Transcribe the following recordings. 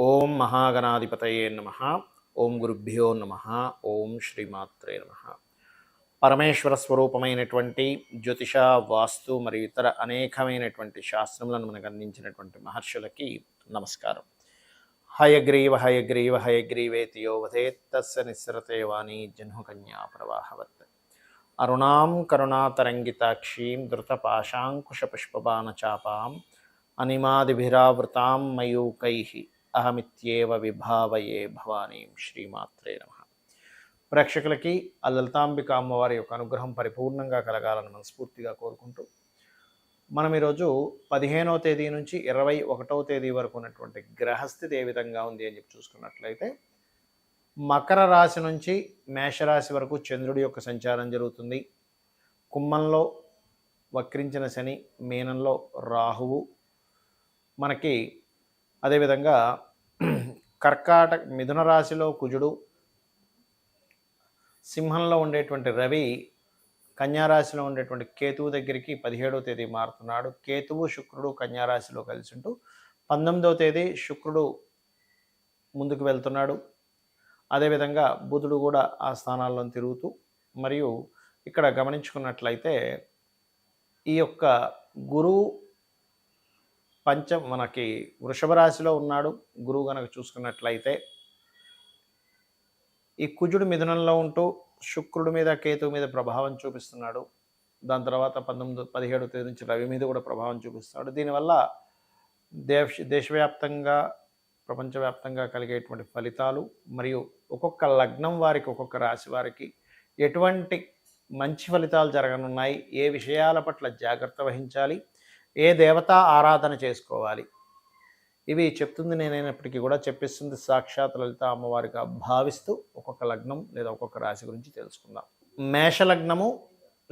ఓం మహాగణాధిపతయే నమః. ఓం గురుభ్యో నమః. ఓం శ్రీమాత్రే నమః. పరమేశ్వర స్వరూపమైనటువంటి జ్యోతిష, వాస్తు మరియు ఇతర అనేకమైనటువంటి శాస్త్రములను మనకు అందించినటువంటి మహర్షులకి నమస్కారం. హయగ్రీవ హయగ్రీవ హయగ్రీవేతి యో వదేత్ తస్య నిస్సరతే వాణి జహ్నుకన్యా ప్రవాహవత్. అరుణాం కరుణాతరంగితాక్షీం ధృతపాశాంకుశపుష్పబాణచాపాం అనిమాదిభిరావృతాం మయూకైః అహమిత్యేవ విభావయే భవానీం. శ్రీమాత్రే నమః. ప్రేక్షకులకి ఆ లలితాంబిక అమ్మవారి యొక్క అనుగ్రహం పరిపూర్ణంగా కలగాలని మనస్ఫూర్తిగా కోరుకుంటూ మనం ఈరోజు 15వ తేదీ నుంచి 21వ తేదీ వరకు ఉన్నటువంటి గ్రహస్థితి ఏ విధంగా ఉంది అని చెప్పి చూసుకున్నట్లయితే, మకర రాశి నుంచి మేషరాశి వరకు చంద్రుడి యొక్క సంచారం జరుగుతుంది. కుంభంలో వక్రించిన శని, మీనంలో రాహువు, మనకి అదేవిధంగా మిథున రాశిలో కుజుడు, సింహంలో ఉండేటువంటి రవి కన్యారాశిలో ఉండేటువంటి కేతువు దగ్గరికి 17వ తేదీ మారుతున్నాడు. కేతువు శుక్రుడు కన్యారాశిలో కలిసి ఉంటూ 19వ తేదీ శుక్రుడు ముందుకు వెళ్తున్నాడు. అదేవిధంగా బుధుడు కూడా ఆ స్థానాల్లో తిరుగుతూ, మరియు ఇక్కడ గమనించుకున్నట్లయితే ఈ యొక్క గురువు మనకి వృషభ రాశిలో ఉన్నాడు. గురువు కనుక చూసుకున్నట్లయితే ఈ కుజుడు మిథునంలో ఉంటూ శుక్రుడి మీద కేతువు మీద ప్రభావం చూపిస్తున్నాడు. దాని తర్వాత 17వ తేదీ నుంచి రవి మీద కూడా ప్రభావం చూపిస్తున్నాడు. దీనివల్ల దేశవ్యాప్తంగా ప్రపంచవ్యాప్తంగా కలిగేటువంటి ఫలితాలు, మరియు ఒక్కొక్క లగ్నం వారికి, ఒక్కొక్క రాశి వారికి ఎటువంటి మంచి ఫలితాలు జరగనున్నాయి, ఏ విషయాల పట్ల జాగ్రత్త వహించాలి, ఏ దేవతా ఆరాధన చేసుకోవాలి, ఇవి చెప్తుంది నేనైనప్పటికీ కూడా చెప్పిస్తుంది సాక్షాత్ లలిత అమ్మవారిగా భావిస్తూ ఒక్కొక్క లగ్నం లేదా ఒక్కొక్క రాశి గురించి తెలుసుకుందాం. మేష లగ్నము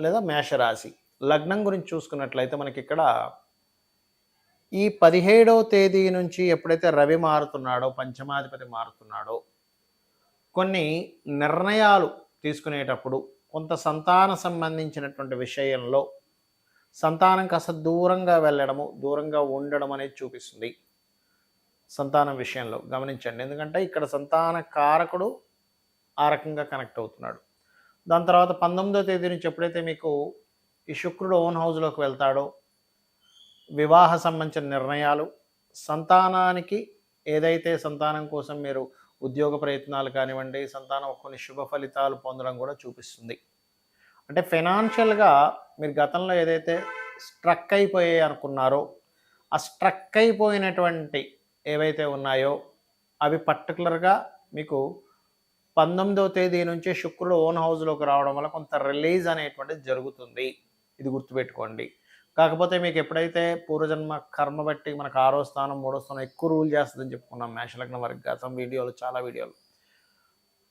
లేదా మేషరాశి లగ్నం గురించి చూసుకున్నట్లయితే మనకి ఇక్కడ ఈ 17వ తేదీ నుంచి ఎప్పుడైతే రవి మారుతున్నాడో, పంచమాధిపతి మారుతున్నాడో, కొన్ని నిర్ణయాలు తీసుకునేటప్పుడు కొంత సంతాన సంబంధించినటువంటి విషయంలో సంతానం కాస్త దూరంగా వెళ్ళడము, దూరంగా ఉండడం అనేది చూపిస్తుంది. సంతానం విషయంలో గమనించండి, ఎందుకంటే ఇక్కడ సంతాన కారకుడు ఆ రకంగా కనెక్ట్ అవుతున్నాడు. దాని తర్వాత 19వ తేదీ నుంచి ఎప్పుడైతే మీకు ఈ శుక్రుడు ఓన్ హౌస్లోకి వెళ్తాడో, వివాహ సంబంధించిన నిర్ణయాలు, సంతానానికి ఏదైతే సంతానం కోసం మీరు ఉద్యోగ ప్రయత్నాలు కానివ్వండి, సంతానం కొన్ని శుభ ఫలితాలు పొందడం కూడా చూపిస్తుంది. అంటే ఫైనాన్షియల్గా మీరు గతంలో ఏదైతే స్ట్రక్ అయిపోయాయి అనుకున్నారో, ఆ స్ట్రక్ అయిపోయినటువంటి ఏవైతే ఉన్నాయో అవి పర్టికులర్గా మీకు 19వ తేదీ నుంచి శుక్రుడు ఓన్ హౌస్లోకి రావడం వల్ల కొంత రిలీజ్ అనేటువంటిది జరుగుతుంది. ఇది గుర్తుపెట్టుకోండి. కాకపోతే మీకు ఎప్పుడైతే పూర్వజన్మ కర్మ బట్టి మనకు 6వ స్థానం 3వ స్థానం ఎక్కువ రూల్ చేస్తుందని చెప్పుకున్నాం మేషలగ్నం వారికి గతం వీడియోలు, చాలా వీడియోలు,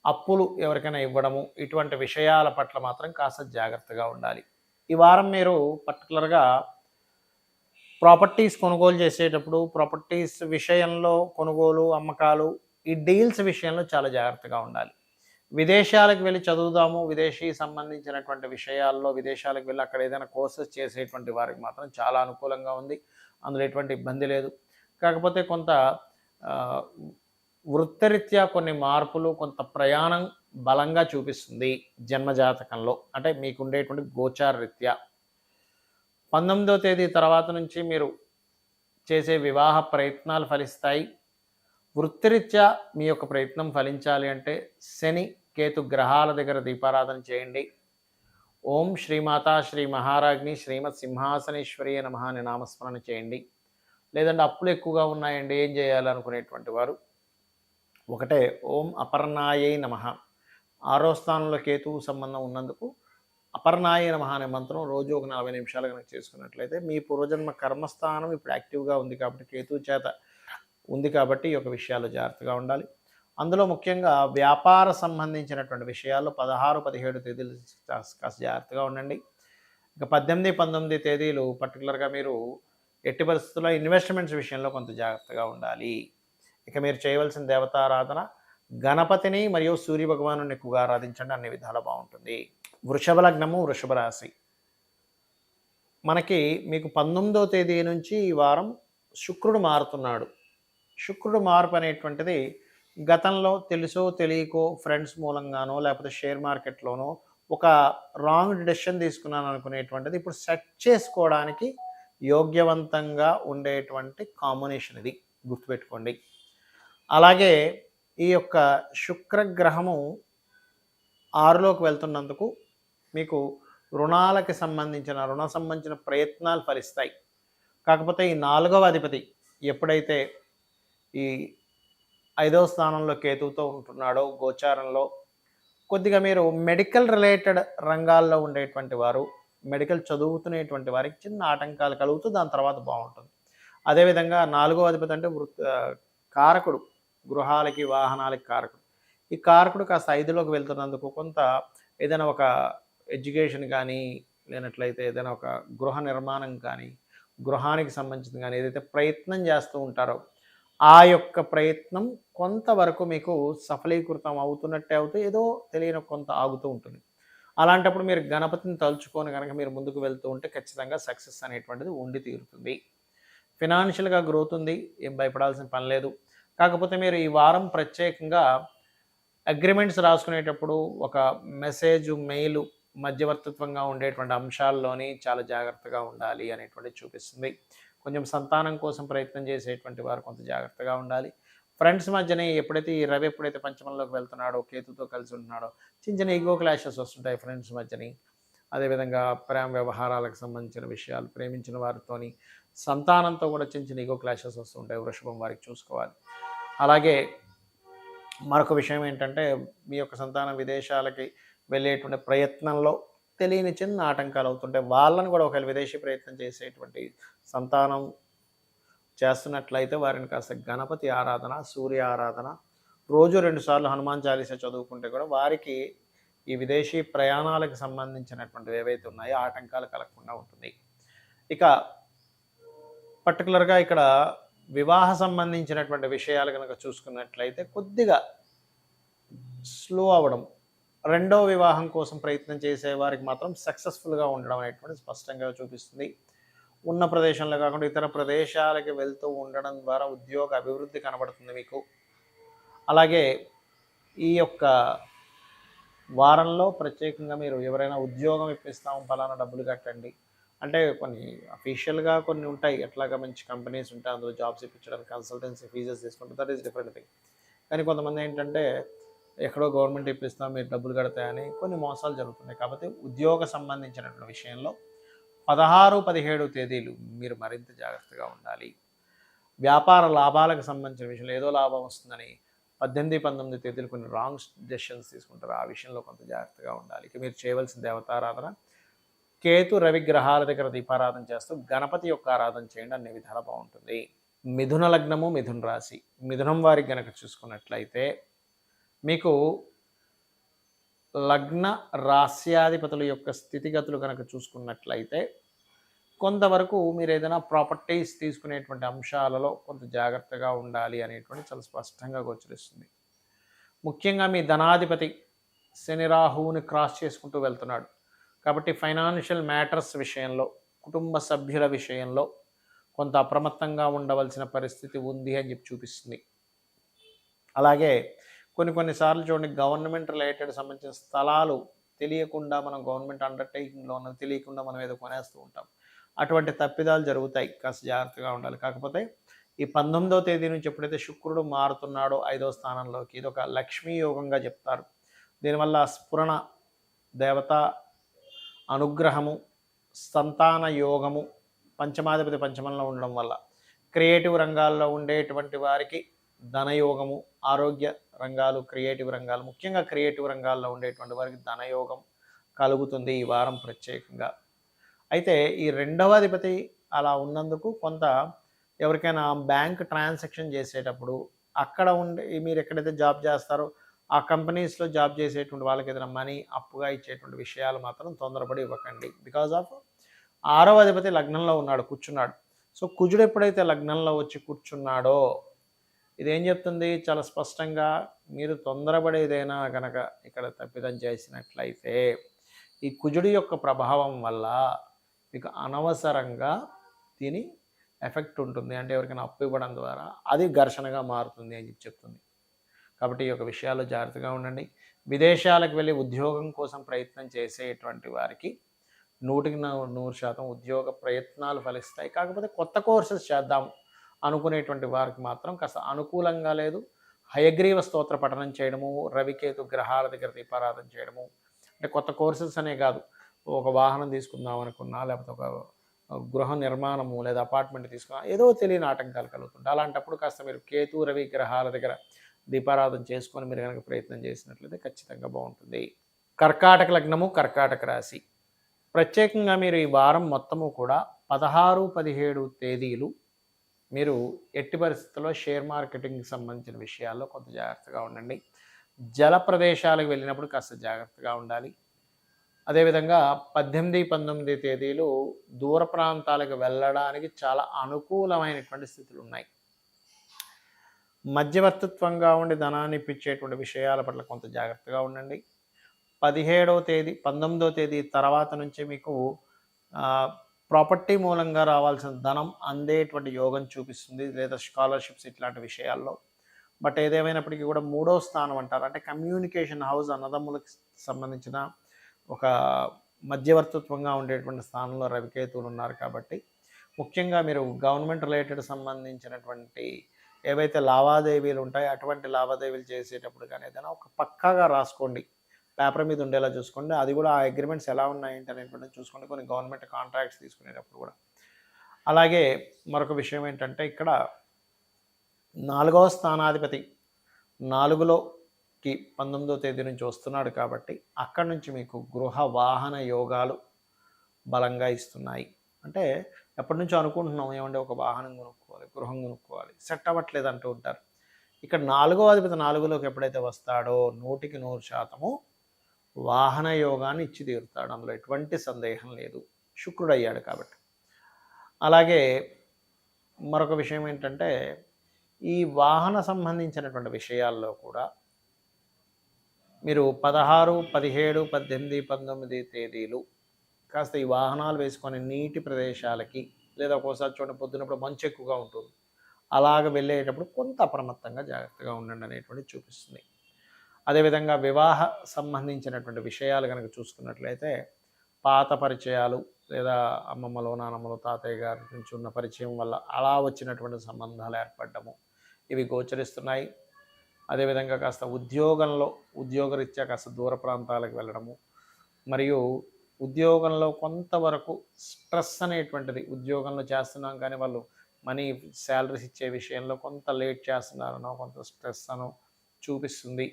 అప్పులు ఎవరికైనా ఇవ్వడము, ఇటువంటి విషయాల పట్ల మాత్రం కాస్త జాగ్రత్తగా ఉండాలి. ఈ వారం మీరు పర్టికులర్గా ప్రాపర్టీస్ కొనుగోలు చేసేటప్పుడు, ప్రాపర్టీస్ విషయంలో కొనుగోలు, అమ్మకాలు, ఈ డీల్స్ విషయంలో చాలా జాగ్రత్తగా ఉండాలి. విదేశాలకు వెళ్ళి చదువుదాము, విదేశీ సంబంధించినటువంటి విషయాల్లో విదేశాలకు వెళ్ళి అక్కడ ఏదైనా కోర్సెస్ చేసేటువంటి వారికి మాత్రం చాలా అనుకూలంగా ఉంది. అందులో ఎటువంటి ఇబ్బంది లేదు. కాకపోతే కొంత వృత్తరీత్యా కొన్ని మార్పులు, కొంత ప్రయాణం బలంగా చూపిస్తుంది జన్మజాతకంలో, అంటే మీకు ఉండేటువంటి గోచార రీత్యా. 19వ తేదీ తర్వాత నుంచి మీరు చేసే వివాహ ప్రయత్నాలు ఫలిస్తాయి. వృత్తిరీత్యా మీ యొక్క ప్రయత్నం ఫలించాలి అంటే శని, కేతు గ్రహాల దగ్గర దీపారాధన చేయండి. ఓం శ్రీమాతా శ్రీ మహారాజ్ని శ్రీమత్ సింహాసనేశ్వరి నమః అని నామస్మరణ చేయండి. లేదంటే అప్పులు ఎక్కువగా ఉన్నాయండి, ఏం చేయాలనుకునేటువంటి వారు ఒకటే ఓం అపర్ణాయై నమః. 6వ స్థానంలో కేతువు సంబంధం ఉన్నందుకు అపర్ణాయ నమః అనే మంత్రం రోజు ఒక 40 నిమిషాలు కనుక చేసుకున్నట్లయితే మీ పూర్వజన్మ కర్మస్థానం ఇప్పుడు యాక్టివ్గా ఉంది కాబట్టి, కేతువు చేత ఉంది కాబట్టి ఈ యొక్క విషయాల్లో జాగ్రత్తగా ఉండాలి. అందులో ముఖ్యంగా వ్యాపార సంబంధించినటువంటి విషయాల్లో 16, 17 తేదీలు కాస్త జాగ్రత్తగా ఉండండి. ఇక 18, 19 తేదీలు పర్టికులర్గా మీరు ఎట్టి పరిస్థితుల్లో ఇన్వెస్ట్మెంట్స్ విషయంలో కొంత జాగ్రత్తగా ఉండాలి. ఇక మీరు చేయవలసిన దేవతారాధన గణపతిని మరియు సూర్య భగవాను ఎక్కువగా ఆరాధించండి, అన్ని విధాలా బాగుంటుంది. వృషభ లగ్నము, వృషభ రాశి మనకి మీకు 19వ తేదీ నుంచి ఈ వారం శుక్రుడు మారుతున్నాడు. శుక్రుడు మార్పు అనేటువంటిది గతంలో తెలుసో తెలియకో ఫ్రెండ్స్ మూలంగానో లేకపోతే షేర్ మార్కెట్లోనో ఒక రాంగ్ డెసిషన్ తీసుకున్నాను అనుకునేటువంటిది ఇప్పుడు సెట్ చేసుకోవడానికి యోగ్యవంతంగా ఉండేటువంటి కాంబినేషన్ ఇది, గుర్తుపెట్టుకోండి. అలాగే ఈ యొక్క శుక్రగ్రహము 6లోకి వెళ్తున్నందుకు మీకు రుణాలకి సంబంధించిన ప్రయత్నాలు ఫలిస్తాయి. కాకపోతే ఈ 4వ అధిపతి ఎప్పుడైతే ఈ 5వ స్థానంలో కేతువుతో ఉంటున్నాడో గోచారంలో, కొద్దిగా మీరు మెడికల్ రిలేటెడ్ రంగాల్లో ఉండేటువంటి వారు, మెడికల్ చదువుతునేటువంటి వారికి చిన్న ఆటంకాలు కలుగుతూ దాని తర్వాత బాగుంటుంది. అదేవిధంగా 4వ అధిపతి అంటే కారకుడు, గృహాలకి వాహనాలకి కారకుడు. ఈ కారకుడు కాస్త 5లోకి వెళ్తున్నందుకు కొంత ఏదైనా ఒక ఎడ్యుకేషన్ కానీ, లేనట్లయితే ఏదైనా ఒక గృహ నిర్మాణం కానీ, గృహానికి సంబంధించింది కానీ ఏదైతే ప్రయత్నం చేస్తూ ఉంటారో ఆ యొక్క ప్రయత్నం కొంతవరకు మీకు సఫలీకృతం అవుతున్నట్టే అవుతూ ఏదో తెలియని కొంత ఆగుతూ ఉంటుంది. అలాంటప్పుడు మీరు గణపతిని తలుచుకొని కనుక మీరు ముందుకు వెళ్తూ ఉంటే ఖచ్చితంగా సక్సెస్ అనేటువంటిది ఉండి తీరుతుంది. ఫినాన్షియల్గా గ్రోత్ ఉంది, ఏం భయపడాల్సిన పని లేదు. కాకపోతే మీరు ఈ వారం ప్రత్యేకంగా అగ్రిమెంట్స్ రాసుకునేటప్పుడు ఒక మెసేజ్, మెయిల్ మధ్యవర్తిత్వంగా ఉండేటువంటి అంశాల్లోని చాలా జాగ్రత్తగా ఉండాలి అనేటువంటిది చూపిస్తుంది. కొంచెం సంతానం కోసం ప్రయత్నం చేసేటువంటి వారు కొంత జాగ్రత్తగా ఉండాలి. ఫ్రెండ్స్ మధ్యనే ఎప్పుడైతే ఈ రవి ఎప్పుడైతే పంచమంలోకి వెళ్తున్నాడో, కేతుతో కలిసి ఉంటున్నాడో చిన్న చిన్న ఈగో క్లాషెస్ వస్తుంటాయి ఫ్రెండ్స్ మధ్యని. అదేవిధంగా ప్రేమ వ్యవహారాలకు సంబంధించిన విషయాలు, ప్రేమించిన వారితోని సంతానంతో కూడా చిన్న చిన్న ఈగో క్లాషెస్ వస్తుంటాయి. వృషభం వారికి చూసుకోవాలి. అలాగే మరొక విషయం ఏంటంటే మీ యొక్క సంతానం విదేశాలకి వెళ్ళేటువంటి ప్రయత్నంలో తెలియని చిన్న ఆటంకాలు అవుతుంటాయి. వాళ్ళని కూడా ఒకవేళ విదేశీ ప్రయత్నం చేసేటువంటి సంతానం చేస్తున్నట్లయితే వారిని కాస్త గణపతి ఆరాధన, సూర్య ఆరాధన, రోజు 2 సార్లు హనుమాన్ చాలీసా చదువుకుంటే కూడా వారికి ఈ విదేశీ ప్రయాణాలకు సంబంధించినటువంటివి ఏవైతే ఉన్నాయో ఆటంకాలు కలగకుండా ఉంటుంది. ఇక పర్టికులర్గా ఇక్కడ వివాహ సంబంధించినటువంటి విషయాలు కనుక చూసుకున్నట్లయితే కొద్దిగా స్లో అవ్వడం, రెండో వివాహం కోసం ప్రయత్నం చేసే వారికి మాత్రం సక్సెస్ఫుల్గా ఉండడం అనేటువంటి స్పష్టంగా చూపిస్తుంది. ఉన్న ప్రదేశంలో కాకుండా ఇతర ప్రదేశాలకి వెళ్తూ ఉండడం ద్వారా ఉద్యోగ అభివృద్ధి కనబడుతుంది మీకు. అలాగే ఈ యొక్క వారంలో ప్రత్యేకంగా మీరు ఎవరైనా ఉద్యోగం ఇప్పిస్తాము ఫలానా డబ్బులు కట్టండి అంటే కొన్ని అఫీషియల్గా కొన్ని ఉంటాయి, ఎట్లాగా మంచి కంపెనీస్ ఉంటాయి, అందులో జాబ్స్ ఇప్పించడానికి కన్సల్టెన్సీ ఫీజెస్ తీసుకుంటారు, దట్ ఈస్ డిఫరెంట్ థింగ్. కానీ కొంతమంది ఏంటంటే ఎక్కడో గవర్నమెంట్ ఇప్పిస్తాం మీరు డబ్బులు కడతాయని కొన్ని మోసాలు జరుగుతున్నాయి. కాబట్టి ఉద్యోగ సంబంధించినటువంటి విషయంలో 16, 17 తేదీలు మీరు మరింత జాగ్రత్తగా ఉండాలి. వ్యాపార లాభాలకు సంబంధించిన విషయంలో ఏదో లాభం వస్తుందని 18, 19 తేదీలు కొన్ని రాంగ్ డెసిషన్స్ తీసుకుంటారు. ఆ విషయంలో కొంత జాగ్రత్తగా ఉండాలి. ఇక మీరు చేయవలసిన దేవతారాధన కేతు, రవి గ్రహాల దగ్గర దీపారాధన చేస్తూ గణపతి యొక్క ఆరాధన చేయండి, అన్ని విధాలా బాగుంటుంది. మిథున లగ్నము, మిథున రాశి, మిథునం వారికి గనక చూసుకున్నట్లయితే మీకు లగ్న రాశ్యాధిపతుల యొక్క స్థితిగతులు కనుక చూసుకున్నట్లయితే కొంతవరకు మీరు ఏదైనా ప్రాపర్టీస్ తీసుకునేటువంటి అంశాలలో కొంత జాగ్రత్తగా ఉండాలి అనేటువంటి చాలా స్పష్టంగా గోచరిస్తుంది. ముఖ్యంగా మీ ధనాధిపతి శని రాహువుని క్రాస్ చేసుకుంటూ వెళ్తున్నాడు కాబట్టి ఫైనాన్షియల్ మ్యాటర్స్ విషయంలో, కుటుంబ సభ్యుల విషయంలో కొంత అప్రమత్తంగా ఉండవలసిన పరిస్థితి ఉంది అని చెప్పి చూపిస్తుంది. అలాగే కొన్నిసార్లు చూడండి, గవర్నమెంట్ రిలేటెడ్ సంబంధించిన స్థలాలు తెలియకుండా మనం గవర్నమెంట్ అండర్టేకింగ్లో ఉన్నది తెలియకుండా మనం ఏదో కొనేస్తూ ఉంటాం. అటువంటి తప్పిదాలు జరుగుతాయి, కాస్త జాగ్రత్తగా ఉండాలి. కాకపోతే ఈ 19వ తేదీ నుంచి ఎప్పుడైతే శుక్రుడు మారుతున్నాడో 5వ స్థానంలోకి, ఇది ఒక లక్ష్మీ యోగంగా చెప్తారు. దీనివల్ల స్ఫురణ, దేవత అనుగ్రహము, సంతాన యోగము, పంచమాధిపతి పంచమంలో ఉండడం వల్ల క్రియేటివ్ రంగాల్లో ఉండేటువంటి వారికి ధనయోగము, ఆరోగ్య రంగాలు, క్రియేటివ్ రంగాలు, ముఖ్యంగా క్రియేటివ్ రంగాల్లో ఉండేటువంటి వారికి ధనయోగం కలుగుతుంది ఈ వారం ప్రత్యేకంగా. అయితే ఈ 2వ అధిపతి అలా ఉన్నందుకు కొంత ఎవరికైనా బ్యాంక్ ట్రాన్సాక్షన్ చేసేటప్పుడు అక్కడ ఉండే మీరు ఎక్కడైతే జాబ్ చేస్తారో ఆ కంపెనీస్లో జాబ్ చేసేటువంటి వాళ్ళకి ఏదైనా మనీ అప్పుగా ఇచ్చేటువంటి విషయాలు మాత్రం తొందరపడి ఇవ్వకండి. బికాజ్ ఆఫ్ 6వ అధిపతి లగ్నంలో ఉన్నాడు, కూర్చున్నాడు. సో కుజుడు ఎప్పుడైతే లగ్నంలో వచ్చి కూర్చున్నాడో ఇదేం చెప్తుంది చాలా స్పష్టంగా, మీరు తొందరపడేదైనా కనుక ఇక్కడ తప్పిదం చేసినట్లయితే ఈ కుజుడి యొక్క ప్రభావం వల్ల మీకు అనవసరంగా దీని ఎఫెక్ట్ ఉంటుంది. అంటే ఎవరికైనా అప్పు ఇవ్వడం ద్వారా అది ఘర్షణగా మారుతుంది అని చెప్తుంది. కాబట్టి ఈ యొక్క విషయాల్లో జాగ్రత్తగా ఉండండి. విదేశాలకు వెళ్ళి ఉద్యోగం కోసం ప్రయత్నం చేసేటువంటి వారికి 100% ఉద్యోగ ప్రయత్నాలు ఫలిస్తాయి. కాకపోతే కొత్త కోర్సెస్ చేద్దాం అనుకునేటువంటి వారికి మాత్రం కాస్త అనుకూలంగా లేదు. హయగ్రీవ స్తోత్ర పఠనం చేయడము, రవికేతు గ్రహాల దగ్గర దీపారాధన చేయడము, అంటే కొత్త కోర్సెస్ అనే కాదు, ఒక వాహనం తీసుకుందాం అనుకున్నా, లేకపోతే ఒక గృహ నిర్మాణము లేదా అపార్ట్మెంట్ తీసుకున్నా, ఏదో తెలియని ఆటంకాలు కలుగుతుంటాయి. అలాంటప్పుడు కాస్త మీరు కేతు రవి గ్రహాల దగ్గర దీపారాధన చేసుకొని మీరు కనుక ప్రయత్నం చేసినట్లయితే ఖచ్చితంగా బాగుంటుంది. కర్కాటక లగ్నము, కర్కాటక రాశి. ప్రత్యేకంగా మీరు ఈ వారం మొత్తము కూడా 16, 17 తేదీలు మీరు ఎట్టి పరిస్థితుల్లో షేర్ మార్కెటింగ్కి సంబంధించిన విషయాల్లో కొంత జాగ్రత్తగా ఉండండి. జల ప్రదేశాలకు వెళ్ళినప్పుడు కాస్త జాగ్రత్తగా ఉండాలి. అదేవిధంగా 18, 19 తేదీలు దూర ప్రాంతాలకు వెళ్ళడానికి చాలా అనుకూలమైనటువంటి స్థితులు ఉన్నాయి. మధ్యవర్తిత్వంగా ఉండి ధనాన్ని ఇప్పించేటువంటి విషయాల పట్ల కొంత జాగ్రత్తగా ఉండండి. 17వ తేదీ 19వ తేదీ తర్వాత నుంచి మీకు ప్రాపర్టీ మూలంగా రావాల్సిన ధనం అందేటువంటి యోగం చూపిస్తుంది, లేదా స్కాలర్షిప్స్ ఇట్లాంటి విషయాల్లో. బట్ ఏదేమైనప్పటికీ కూడా 3వ స్థానం అంటారు, అంటే కమ్యూనికేషన్ హౌస్, అన్నదమ్ములకు సంబంధించిన ఒక మధ్యవర్తిత్వంగా ఉండేటువంటి స్థానంలో రవికేతువులు ఉన్నారు. కాబట్టి ముఖ్యంగా మీరు గవర్నమెంట్ రిలేటెడ్ సంబంధించినటువంటి ఏవైతే లావాదేవీలు ఉంటాయో అటువంటి లావాదేవీలు చేసేటప్పుడు కానీ ఏదైనా ఒక పక్కాగా రాసుకోండి, పేపర్ మీద ఉండేలా చూసుకోండి. అది కూడా ఆ అగ్రిమెంట్స్ ఎలా ఉన్నాయంటే అనేటువంటి చూసుకోండి, కొన్ని గవర్నమెంట్ కాంట్రాక్ట్స్ తీసుకునేటప్పుడు కూడా. అలాగే మరొక విషయం ఏంటంటే ఇక్కడ 4వ స్థానాధిపతి 4లోకి 19వ తేదీ నుంచి వస్తున్నాడు. కాబట్టి అక్కడి నుంచి మీకు గృహ వాహన యోగాలు బలంగా ఇస్తున్నాయి. అంటే ఎప్పటి నుంచో అనుకుంటున్నాం, ఏమంటే ఒక వాహనం కొనుక్కోవాలి, గృహం కొనుక్కోవాలి, సెట్ అవ్వట్లేదు అంటూ ఉంటారు. ఇక్కడ 4వ అధిపతి 4లోకి ఎప్పుడైతే వస్తాడో 100% వాహన యోగాన్ని ఇచ్చి తీరుతాడు, అందులో ఎటువంటి సందేహం లేదు. శుక్రుడు అయ్యాడు కాబట్టి. అలాగే మరొక విషయం ఏంటంటే ఈ వాహన సంబంధించినటువంటి విషయాల్లో కూడా మీరు 16, 17, 18, 19 తేదీలు కాస్త ఈ వాహనాలు వేసుకొని నీటి ప్రదేశాలకి, లేదా ఒక్కోసారి చూడండి పొద్దున్నప్పుడు మంచు ఎక్కువగా ఉంటుంది, అలాగ వెళ్ళేటప్పుడు కొంత అప్రమత్తంగా జాగ్రత్తగా ఉండండి అనేటువంటిది చూపిస్తుంది. అదేవిధంగా వివాహ సంబంధించినటువంటి విషయాలు కనుక చూసుకున్నట్లయితే పాత పరిచయాలు, లేదా అమ్మమ్మలో, నానమ్మలో, తాతయ్య గారి నుంచి ఉన్న పరిచయం వల్ల అలా వచ్చినటువంటి సంబంధాలు ఏర్పడము ఇవి గోచరిస్తున్నాయి. అదేవిధంగా కాస్త ఉద్యోగరీత్యా కాస్త దూర ప్రాంతాలకు వెళ్ళడము, మరియు ఉద్యోగంలో కొంతవరకు స్ట్రెస్ అనేటువంటిది, ఉద్యోగంలో చేస్తున్నాం కానీ వాళ్ళు మనీ శాలరీస్ ఇచ్చే విషయంలో కొంత లేట్ చేస్తున్నారనో, కొంత స్ట్రెస్ అనో చూపిస్తుంది.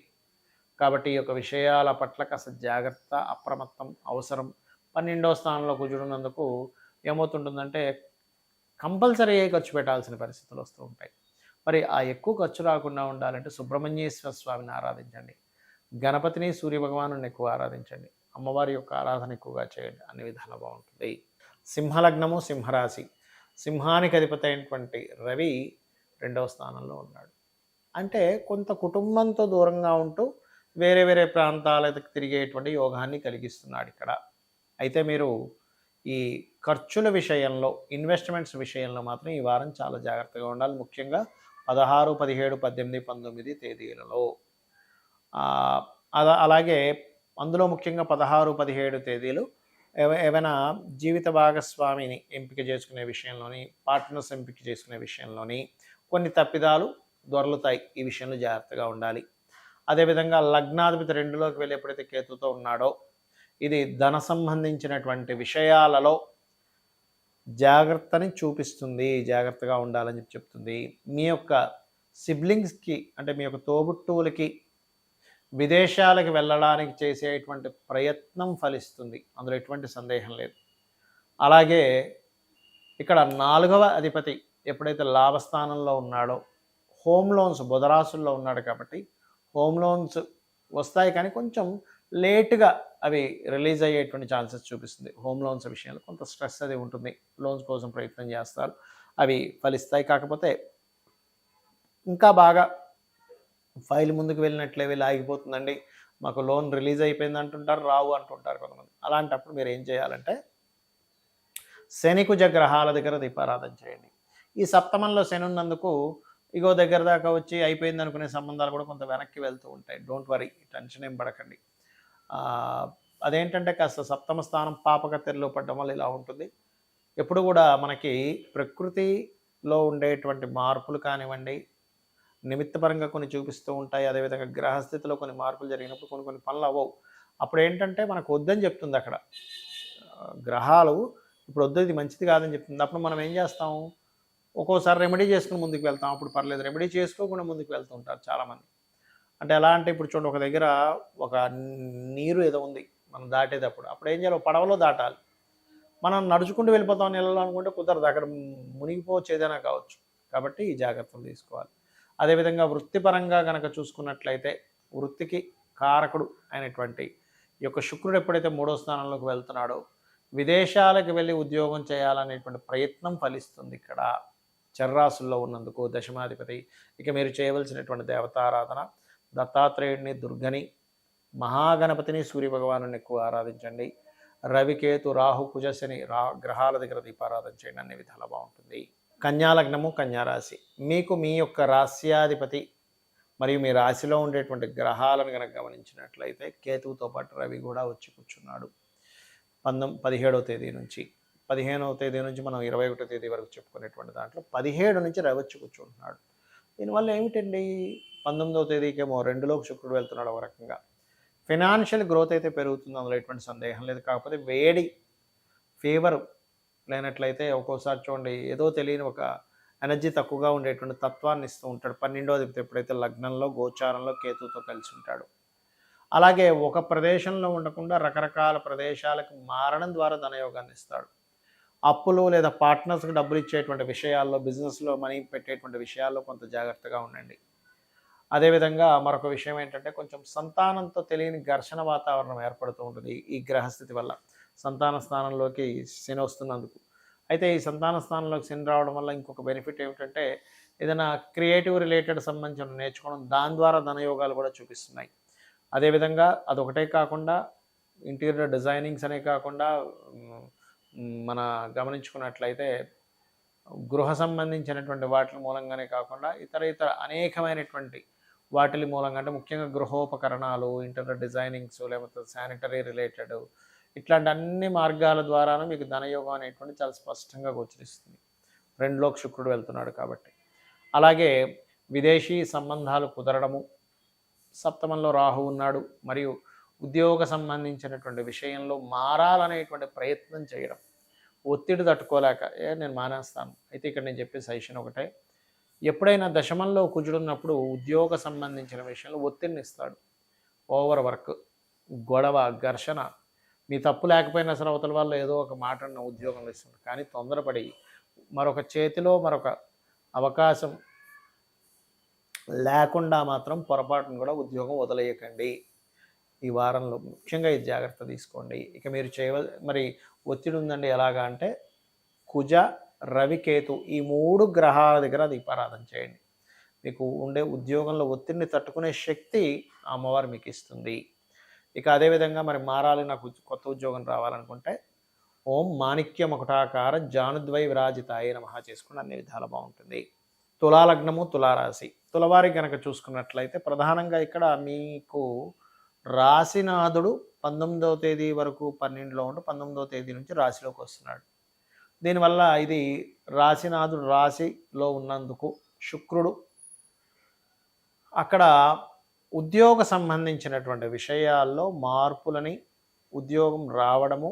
కాబట్టి ఈ యొక్క విషయాల పట్ల కాస్త జాగ్రత్త, అప్రమత్తం అవసరం. 12వ స్థానంలో కుజుడున్నందుకు ఏమవుతుంటుందంటే కంపల్సరీ ఖర్చు పెట్టాల్సిన పరిస్థితులు వస్తూ ఉంటాయి. మరి ఆ ఎక్కువ ఖర్చు రాకుండా ఉండాలంటే సుబ్రహ్మణ్యేశ్వర స్వామిని ఆరాధించండి, గణపతిని, సూర్యభగవాను ఎక్కువ ఆరాధించండి, అమ్మవారి యొక్క ఆరాధన ఎక్కువగా చేయండి, అన్ని విధాలు బాగుంటుంది. సింహలగ్నము, సింహరాశి. సింహానికి అధిపతి అయినటువంటి రవి 2వ స్థానంలో ఉన్నాడు. అంటే కొంత కుటుంబంతో దూరంగా ఉంటూ వేరే వేరే ప్రాంతాలకు తిరిగేటువంటి యోగాన్ని కలిగిస్తున్నాడు ఇక్కడ. అయితే మీరు ఈ ఖర్చుల విషయంలో, ఇన్వెస్ట్మెంట్స్ విషయంలో మాత్రం ఈ వారం చాలా జాగ్రత్తగా ఉండాలి. ముఖ్యంగా 16, 17, 18, 19 తేదీలలో. అలాగే అందులో ముఖ్యంగా 16, 17 తేదీలు ఏమైనా జీవిత భాగస్వామిని ఎంపిక చేసుకునే విషయంలోని, పార్ట్నర్స్ ఎంపిక చేసుకునే విషయంలోని కొన్ని తప్పిదాలు దొరలుతాయి. ఈ విషయంలో జాగ్రత్తగా ఉండాలి. అదేవిధంగా లగ్నాధిపతి 2లోకి వెళ్ళి ఎప్పుడైతే కేతుతో ఉన్నాడో ఇది ధన సంబంధించినటువంటి విషయాలలో జాగ్రత్తని చూపిస్తుంది, జాగ్రత్తగా ఉండాలని చెప్తుంది. మీ యొక్క సిబ్లింగ్స్కి, అంటే మీ యొక్క తోబుట్టువులకి విదేశాలకు వెళ్ళడానికి చేసేటువంటి ప్రయత్నం ఫలిస్తుంది, అందులో ఎటువంటి సందేహం లేదు. అలాగే ఇక్కడ 4వ అధిపతి ఎప్పుడైతే లాభస్థానంలో ఉన్నాడో హోమ్ లోన్స్ బుధరాశుల్లో ఉన్నాడు. కాబట్టి హోమ్ లోన్స్ వస్తాయి, కానీ కొంచెం లేటుగా అవి రిలీజ్ అయ్యేటువంటి ఛాన్సెస్ చూపిస్తుంది. హోమ్ లోన్స్ విషయంలో కొంత స్ట్రెస్ అది ఉంటుంది, లోన్స్ కోసం ప్రయత్నం చేస్తారు, అవి ఫలిస్తాయి. కాకపోతే ఇంకా బాగా ఫైల్ ముందుకు వెళ్ళినట్లే వెళ్ళి ఆగిపోతుందండి, మాకు లోన్ రిలీజ్ అయిపోయింది అంటుంటారు, రావు అంటుంటారు కొంతమంది. అలాంటప్పుడు మీరు ఏం చేయాలంటే శని కుజ గ్రహాల దగ్గర దీపారాధన చేయండి. ఈ సప్తమంలో శని ఉన్నందుకు ఇగో దగ్గర దాకా వచ్చి అయిపోయింది అనుకునే సంబంధాలు కూడా కొంత వెనక్కి వెళ్తూ ఉంటాయి. డోంట్ వరీ, టెన్షన్ ఏం పడకండి. అదేంటంటే కాస్త సప్తమ స్థానం పాపకత్తెరలో పడడం వల్ల ఇలా ఉంటుంది. ఎప్పుడు కూడా మనకి ప్రకృతిలో ఉండేటువంటి మార్పులు కానివ్వండి, నిమిత్తపరంగా కొన్ని చూపిస్తూ ఉంటాయి. అదేవిధంగా గ్రహస్థితిలో కొన్ని మార్పులు జరిగినప్పుడు కొన్ని కొన్ని పనులు అవ్వవు. అప్పుడు ఏంటంటే మనకు వద్దని చెప్తుంది అక్కడ గ్రహాలు. ఇప్పుడు వద్దు, ఇది మంచిది కాదని చెప్తుంది. అప్పుడు మనం ఏం చేస్తాం, ఒక్కోసారి రెమెడీ చేసుకుని ముందుకు వెళ్తాం. అప్పుడు పర్లేదు, రెమెడీ చేసుకోకుండా ముందుకు వెళ్తూ ఉంటారు చాలామంది. అంటే ఎలా అంటే ఇప్పుడు చూడండి, ఒక దగ్గర ఒక నీరు ఏదో ఉంది మనం దాటేటప్పుడు, అప్పుడు ఏం చేయాలి, పడవలో దాటాలి. మనం నడుచుకుంటూ వెళ్ళిపోతాం నీళ్ళలో అనుకుంటే కుదరదు, అక్కడ మునిగిపోవచ్చు, ఏదైనా కావచ్చు. కాబట్టి ఈ జాగ్రత్తలు తీసుకోవాలి. అదేవిధంగా వృత్తిపరంగా కనుక చూసుకున్నట్లయితే వృత్తికి కారకుడు అయినటువంటి ఈ యొక్క శుక్రుడు ఎప్పుడైతే 3వ స్థానంలోకి వెళ్తున్నాడో విదేశాలకు వెళ్ళి ఉద్యోగం చేయాలనేటువంటి ప్రయత్నం ఫలిస్తుంది ఇక్కడ చర్రాసుల్లో ఉన్నందుకు దశమాధిపతి. ఇక మీరు చేయవలసినటువంటి దేవతారాధన దత్తాత్రేయుడిని, దుర్గని, మహాగణపతిని, సూర్యభగవాను ఎక్కువ ఆరాధించండి. రవికేతు రాహు కుజశని గ్రహాల దగ్గర దీపారాధన చేయండి, అన్ని విధాలా బాగుంటుంది. కన్యాలగ్నము, కన్యారాశి. మీకు మీ యొక్క రాశ్యాధిపతి మరియు మీ రాశిలో ఉండేటువంటి గ్రహాలను కనుక గమనించినట్లయితే కేతువుతో పాటు రవి కూడా వచ్చి కూర్చున్నాడు. 17వ తేదీ నుంచి 15వ తేదీ నుంచి మనం 21వ తేదీ వరకు చెప్పుకునేటువంటి దాంట్లో 17 నుంచి రవి వచ్చి కూర్చుంటున్నాడు. దీనివల్ల ఏమిటండి, 19వ తేదీకేమో 2లోకి శుక్రుడు వెళ్తున్నాడు. ఒక రకంగా ఫినాన్షియల్ గ్రోత్ అయితే పెరుగుతుంది, అందులో ఎటువంటి సందేహం లేదు. కాకపోతే వేడి ఫీవర్ లేనట్లయితే ఒక్కోసారి చూడండి ఏదో తెలియని ఒక ఎనర్జీ తక్కువగా ఉండేటువంటి తత్వాన్ని ఇస్తూ ఉంటాడు. 12వ అధిపతి ఎప్పుడైతే లగ్నంలో గోచారంలో కేతుతో కలిసి ఉంటాడు. అలాగే ఒక ప్రదేశంలో ఉండకుండా రకరకాల ప్రదేశాలకు మారడం ద్వారా ధనయోగాన్ని ఇస్తాడు. అప్పులు లేదా పార్ట్నర్స్కి డబ్బులు ఇచ్చేటువంటి విషయాల్లో, బిజినెస్లో మనీ పెట్టేటువంటి విషయాల్లో కొంత జాగ్రత్తగా ఉండండి. అదేవిధంగా మరొక విషయం ఏంటంటే కొంచెం సంతానంతో తెలియని ఘర్షణ వాతావరణం ఏర్పడుతూ ఉంటుంది ఈ గ్రహస్థితి వల్ల. సంతాన స్థానంలోకి శని వస్తున్నందుకు. అయితే ఈ సంతాన స్థానంలోకి శని రావడం వల్ల ఇంకొక బెనిఫిట్ ఏమిటంటే ఏదైనా క్రియేటివ్ రిలేటెడ్ సంబంధించిన నేర్చుకోవడం, దాని ద్వారా ధనయోగాలు కూడా చూపిస్తున్నాయి. అదేవిధంగా అదొకటే కాకుండా ఇంటీరియర్ డిజైనింగ్స్ అనే కాకుండా మన గమనించుకున్నట్లయితే గృహ సంబంధించినటువంటి వాటి మూలంగానే కాకుండా ఇతర అనేకమైనటువంటి వాటి మూలంగా, అంటే ముఖ్యంగా గృహోపకరణాలు, ఇంటీరియర్ డిజైనింగ్స్, లేకపోతే శానిటరీ రిలేటెడ్, ఇట్లాంటి అన్ని మార్గాల ద్వారాను మీకు ధనయోగం అనేటువంటి చాలా స్పష్టంగా గోచరిస్తుంది. 2లోకి శుక్రుడు వెళ్తున్నాడు కాబట్టి. అలాగే విదేశీ సంబంధాలు కుదరడము, సప్తమంలో రాహు ఉన్నాడు, మరియు ఉద్యోగ సంబంధించినటువంటి విషయంలో మారాలనేటువంటి ప్రయత్నం చేయడం, ఒత్తిడి తట్టుకోలేక నేను మానేస్తాను. అయితే ఇక్కడ నేను చెప్పే సజెషన్ ఒకటే, ఎప్పుడైనా దశమంలో కుజుడున్నప్పుడు ఉద్యోగ సంబంధించిన విషయంలో ఒత్తిడిని ఇస్తాడు. ఓవర్ వర్క్, గొడవ, ఘర్షణ, మీ తప్పు లేకపోయినా సరే అవతల వాళ్ళు ఏదో ఒక మాటను ఉద్యోగంలో ఇస్తుంది. కానీ తొందరపడి మరొక చేతిలో మరొక అవకాశం లేకుండా మాత్రం పొరపాటును కూడా ఉద్యోగం వదిలేయకండి. ఈ వారంలో ముఖ్యంగా ఇది జాగ్రత్త తీసుకోండి. ఇక మీరు మరి ఒత్తిడి ఉందండి, ఎలాగా అంటే కుజ, రవి, కేతు ఈ 3 గ్రహాల దగ్గర దీపారాధన చేయండి. మీకు ఉండే ఉద్యోగంలో ఒత్తిడిని తట్టుకునే శక్తి అమ్మవారు మీకు ఇస్తుంది. ఇక అదేవిధంగా మరి మారాలి, నాకు కొత్త ఉద్యోగం రావాలనుకుంటే ఓం మాణిక్య మకుటాకార జానుద్వై విరాజితాయ నమః చేసుకుని అన్ని విధాలు బాగుంటుంది. తులాలగ్నము, తులారాశి. తులవారి కనుక చూసుకున్నట్లయితే ప్రధానంగా ఇక్కడ మీకు రాశినాథుడు 19వ తేదీ వరకు 12లో ఉంటూ 19వ తేదీ నుంచి రాశిలోకి వస్తున్నాడు. దీనివల్ల ఇది రాశినాథుడు రాశిలో ఉన్నందుకు శుక్రుడు అక్కడ ఉద్యోగ సంబంధించినటువంటి విషయాల్లో మార్పులని, ఉద్యోగం రావడము,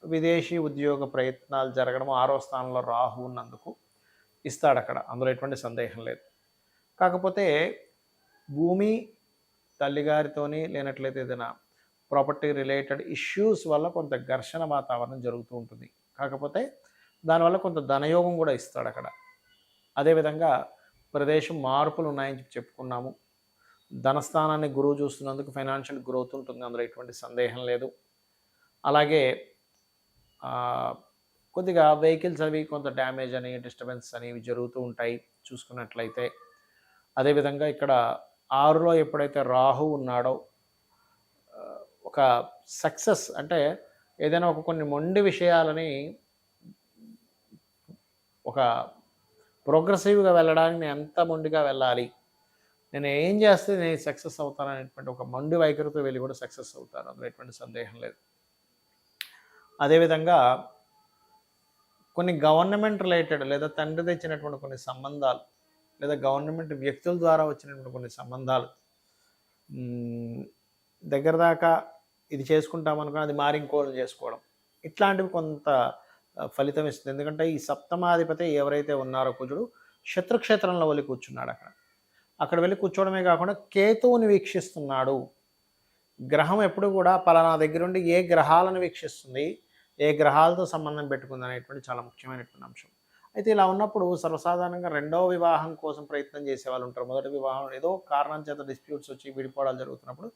విదేశీ ఉద్యోగ ప్రయత్నాలు జరగడము, 6వ స్థానంలో రాహు ఉన్నందుకు ఇస్తాడు అక్కడ, అందులో ఎటువంటి సందేహం లేదు. కాకపోతే భూమి తల్లిగారితోని లేనట్లయితే ఏదైనా ప్రాపర్టీ రిలేటెడ్ ఇష్యూస్ వల్ల కొంత ఘర్షణ వాతావరణం జరుగుతూ ఉంటుంది. కాకపోతే దానివల్ల కొంత ధనయోగం కూడా ఇస్తాడు అక్కడ. అదేవిధంగా ప్రదేశం మార్పులు ఉన్నాయని చెప్పుకున్నాము. ధనస్థానాన్ని గురువు చూస్తున్నందుకు ఫైనాన్షియల్ గ్రోత్ ఉంటుంది, అందులో ఎటువంటి సందేహం లేదు. అలాగే కొద్దిగా వెహికల్స్ అవి కొంత డ్యామేజ్ అని, డిస్టర్బెన్స్ అనేవి జరుగుతూ ఉంటాయి చూసుకున్నట్లయితే. అదేవిధంగా ఇక్కడ 6లో ఎప్పుడైతే రాహు ఉన్నాడో ఒక సక్సెస్, అంటే ఏదైనా కొన్ని మొండి విషయాలని ఒక ప్రోగ్రెసివ్గా వెళ్ళడానికి నేను ఎంత మొండిగా వెళ్ళాలి, నేను ఏం చేస్తే నేను సక్సెస్ అవుతాను అనేటువంటి ఒక మొండి వైఖరితో వెళ్ళి కూడా సక్సెస్ అవుతారు, అందులో ఎటువంటి సందేహం లేదు. అదేవిధంగా కొన్ని గవర్నమెంట్ రిలేటెడ్ లేదా తండ్రి తెచ్చినటువంటి కొన్ని సంబంధాలు లేదా గవర్నమెంట్ వ్యక్తుల ద్వారా వచ్చినటువంటి కొన్ని సంబంధాలు దగ్గర దాకా ఇది చేసుకుంటామనుకుని అది మారి ఇంకోళ్ళు చేసుకోవడం, ఇట్లాంటివి కొంత ఫలితం ఇస్తుంది. ఎందుకంటే ఈ సప్తమాధిపతి ఎవరైతే ఉన్నారో కుజుడు శత్రుక్షేత్రంలో వెళ్ళి కూర్చున్నాడు. అక్కడ వెళ్ళి కూర్చోవడమే కాకుండా కేతువుని వీక్షిస్తున్నాడు. గ్రహం ఎప్పుడు కూడా పలానా దగ్గరుండి ఏ గ్రహాలను వీక్షిస్తుంది, ఏ గ్రహాలతో సంబంధం పెట్టుకుంది అనేటువంటి చాలా ముఖ్యమైనటువంటి అంశం. అయితే ఇలా ఉన్నప్పుడు సర్వసాధారణంగా రెండవ వివాహం కోసం ప్రయత్నం చేసే వాళ్ళు ఉంటారు. మొదటి వివాహం ఏదో కారణం చేత డిస్ప్యూట్స్ వచ్చి విడిపోవడాలు జరుగుతున్నప్పుడు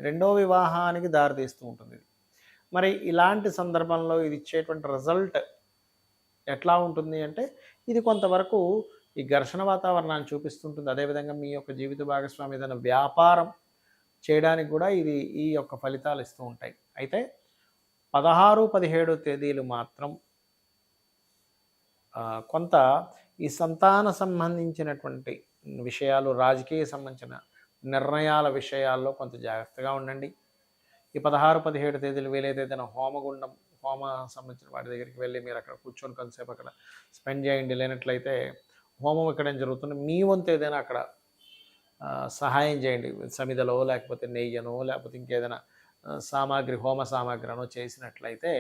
రెండవ వివాహానికి దారితీస్తూ ఉంటుంది. మరి ఇలాంటి సందర్భంలో ఇది ఇచ్చేటువంటి రిజల్ట్ ఎట్లా ఉంటుంది అంటే, ఇది కొంతవరకు ఈ ఘర్షణ వాతావరణాన్ని చూపిస్తుంటుంది. అదేవిధంగా మీ యొక్క జీవిత భాగస్వామి ఏదైనా వ్యాపారం చేయడానికి కూడా ఇది ఈ యొక్క ఫలితాలు ఇస్తూ ఉంటాయి. అయితే 16, 17 తేదీలు మాత్రం కొంత ఈ సంతాన సంబంధించినటువంటి విషయాలు, రాజకీయ సంబంధించిన నిర్ణయాల విషయాల్లో కొంత జాగ్రత్తగా ఉండండి. ఈ 16, 17 తేదీలు వీలైతే ఏదైనా హోమ సంబంధించిన వాటి దగ్గరికి వెళ్ళి మీరు అక్కడ కూర్చొని కొంతసేపు అక్కడ స్పెండ్ చేయండి. లేనట్లయితే హోమం ఎక్కడ జరుగుతుంది, మీ వంతు ఏదైనా అక్కడ సహాయం చేయండి. సమిదలో లేకపోతే నెయ్యనో లేకపోతే ఇంకేదైనా సామాగ్రి, హోమ సామాగ్రినో చేసినట్లయితే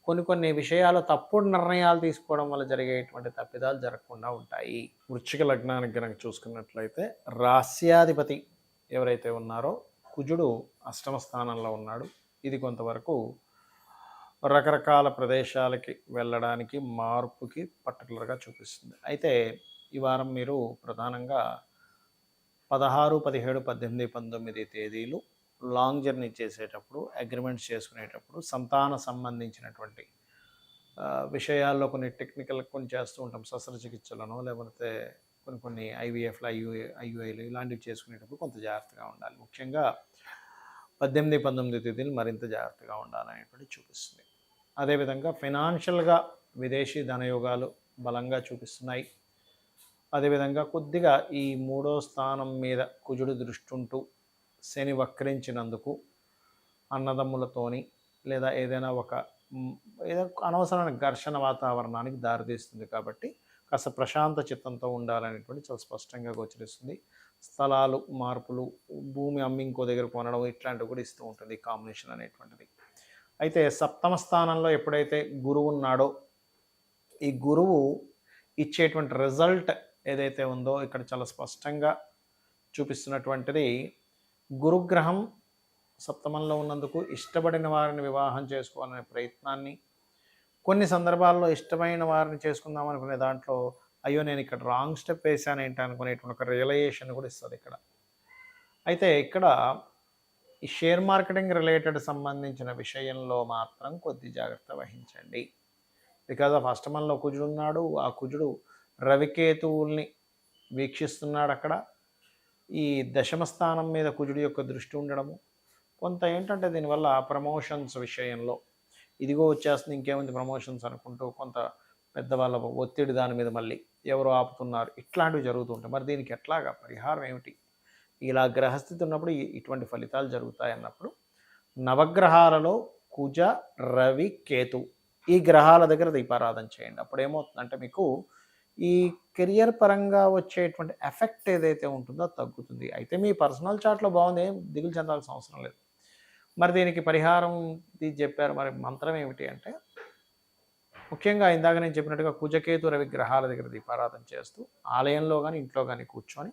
కొన్ని విషయాలు తప్పుడు నిర్ణయాలు తీసుకోవడం వల్ల జరిగేటువంటి తప్పిదాలు జరగకుండా ఉంటాయి. వృశ్చిక లగ్నానికి కనుక చూసుకున్నట్లయితే రాస్యాధిపతి ఎవరైతే ఉన్నారో కుజుడు అష్టమ స్థానంలో ఉన్నాడు. ఇది కొంతవరకు రకరకాల ప్రదేశాలకి వెళ్ళడానికి, మార్పుకి పర్టికులర్గా చూపిస్తుంది. అయితే ఈ వారం మీరు ప్రధానంగా 16, 17, 18, 19 తేదీలు లాంగ్ జర్నీ చేసేటప్పుడు, అగ్రిమెంట్స్ చేసుకునేటప్పుడు, సంతాన సంబంధించినటువంటి విషయాల్లో కొన్ని టెక్నికల్ కొన్ని చేస్తూ ఉంటాం. శస్త్రచికిత్సలను లేకపోతే కొన్ని ఐవీఎఫ్లు, ఐయుఐలు ఇలాంటివి చేసుకునేటప్పుడు కొంత జాగ్రత్తగా ఉండాలి. ముఖ్యంగా 18, 19 తేదీలు మరింత జాగ్రత్తగా ఉండాలనేటువంటి చూపిస్తుంది. అదేవిధంగా ఫైనాన్షియల్గా విదేశీ ధనయోగాలు బలంగా చూపిస్తున్నాయి. అదేవిధంగా కొద్దిగా ఈ 3వ స్థానం మీద కుజుడు దృష్టి ఉంటూ శని వక్రించినందుకు అన్నదమ్ములతోని లేదా ఏదైనా అనవసరమైన ఘర్షణ వాతావరణానికి దారితీస్తుంది. కాబట్టి కాస్త ప్రశాంత చిత్తంతో ఉండాలనేటువంటి చాలా స్పష్టంగా గోచరిస్తుంది. స్థలాలు మార్పులు, భూమి అమ్మి ఇంకో దగ్గర కొనడం ఇట్లాంటివి కూడా ఇస్తూ ఉంటుంది ఈ కాంబినేషన్ అనేటువంటిది. అయితే సప్తమ స్థానంలో ఎప్పుడైతే గురువు ఉన్నాడో, ఈ గురువు ఇచ్చేటువంటి రిజల్ట్ ఏదైతే ఉందో ఇక్కడ చాలా స్పష్టంగా చూపిస్తున్నటువంటిది, గురుగ్రహం సప్తమంలో ఉన్నందుకు ఇష్టపడిన వారిని వివాహం చేసుకోవాలనే ప్రయత్నాన్ని, కొన్ని సందర్భాల్లో ఇష్టమైన వారిని చేసుకుందాం అనుకునే దాంట్లో అయ్యో నేను ఇక్కడ రాంగ్ స్టెప్ వేసాను ఏంటి అనుకునేటువంటి ఒక రియలైజేషన్ కూడా ఇస్తుంది ఇక్కడ. అయితే ఇక్కడ ఈ షేర్ మార్కెటింగ్ రిలేటెడ్ సంబంధించిన విషయంలో మాత్రం కొద్ది జాగ్రత్త వహించండి. బికాజ్ ఆఫ్ అష్టమంలో కుజుడు ఉన్నాడు. ఆ కుజుడు రవికేతువుల్ని వీక్షిస్తున్నాడు. అక్కడ ఈ దశమ స్థానం మీద కుజుడు యొక్క దృష్టి ఉండడము కొంత ఏంటంటే దీనివల్ల ప్రమోషన్స్ విషయంలో ఇదిగో వచ్చేస్తుంది ఇంకేముంది ప్రమోషన్స్ అనుకుంటూ కొంత పెద్దవాళ్ళ ఒత్తిడి దాని మీద మళ్ళీ ఎవరు ఆపుతున్నారు ఇట్లాంటివి జరుగుతుంటాయి. మరి దీనికి ఎట్లాగా పరిహారం ఏమిటి? ఇలా గ్రహస్థితి ఉన్నప్పుడు ఇటువంటి ఫలితాలు జరుగుతాయి అన్నప్పుడు నవగ్రహాలలో కుజ, రవి, కేతు ఈ గ్రహాల దగ్గర దీపారాధన చేయండి. అప్పుడు ఏమవుతుందంటే మీకు ఈ కెరియర్ పరంగా వచ్చేటువంటి ఎఫెక్ట్ ఏదైతే ఉంటుందో తగ్గుతుంది. అయితే మీ పర్సనల్ చార్ట్లో బాగుంది, ఏం దిగులు చెందాల్సిన అవసరం లేదు. మరి దీనికి పరిహారం చెప్పారు. మరి మంత్రం ఏమిటి అంటే, ముఖ్యంగా ఇందాక నేను చెప్పినట్టుగా కుజకేతు రవి గ్రహాల దగ్గర దీపారాధన చేస్తూ ఆలయంలో కానీ ఇంట్లో కానీ కూర్చొని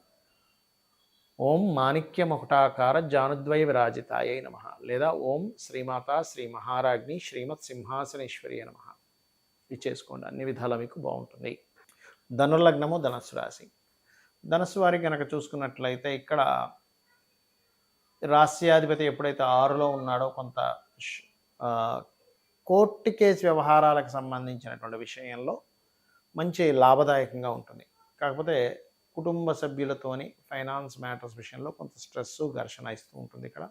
ఓం మాణిక్య ముకుటాకార జానుద్వయ విరాజితాయై నమః లేదా ఓం శ్రీమాత శ్రీ మహారాజ్ని శ్రీమత్ సింహాసనేశ్వరి నమః ఇది చేసుకోండి. అన్ని విధాలా మీకు బాగుంటుంది. ధనుర్లగ్నము ధనస్సు రాశి. ధనస్సు వారికి కనుక చూసుకున్నట్లయితే ఇక్కడ రాస్యాధిపతి ఎప్పుడైతే 6లో ఉన్నాడో కొంత కోర్టు కేసు వ్యవహారాలకు సంబంధించినటువంటి విషయంలో మంచి లాభదాయకంగా ఉంటుంది. కాకపోతే కుటుంబ సభ్యులతోని ఫైనాన్స్ మ్యాటర్స్ విషయంలో కొంత స్ట్రెస్, ఘర్షణ ఇస్తూ ఉంటుంది ఇక్కడ.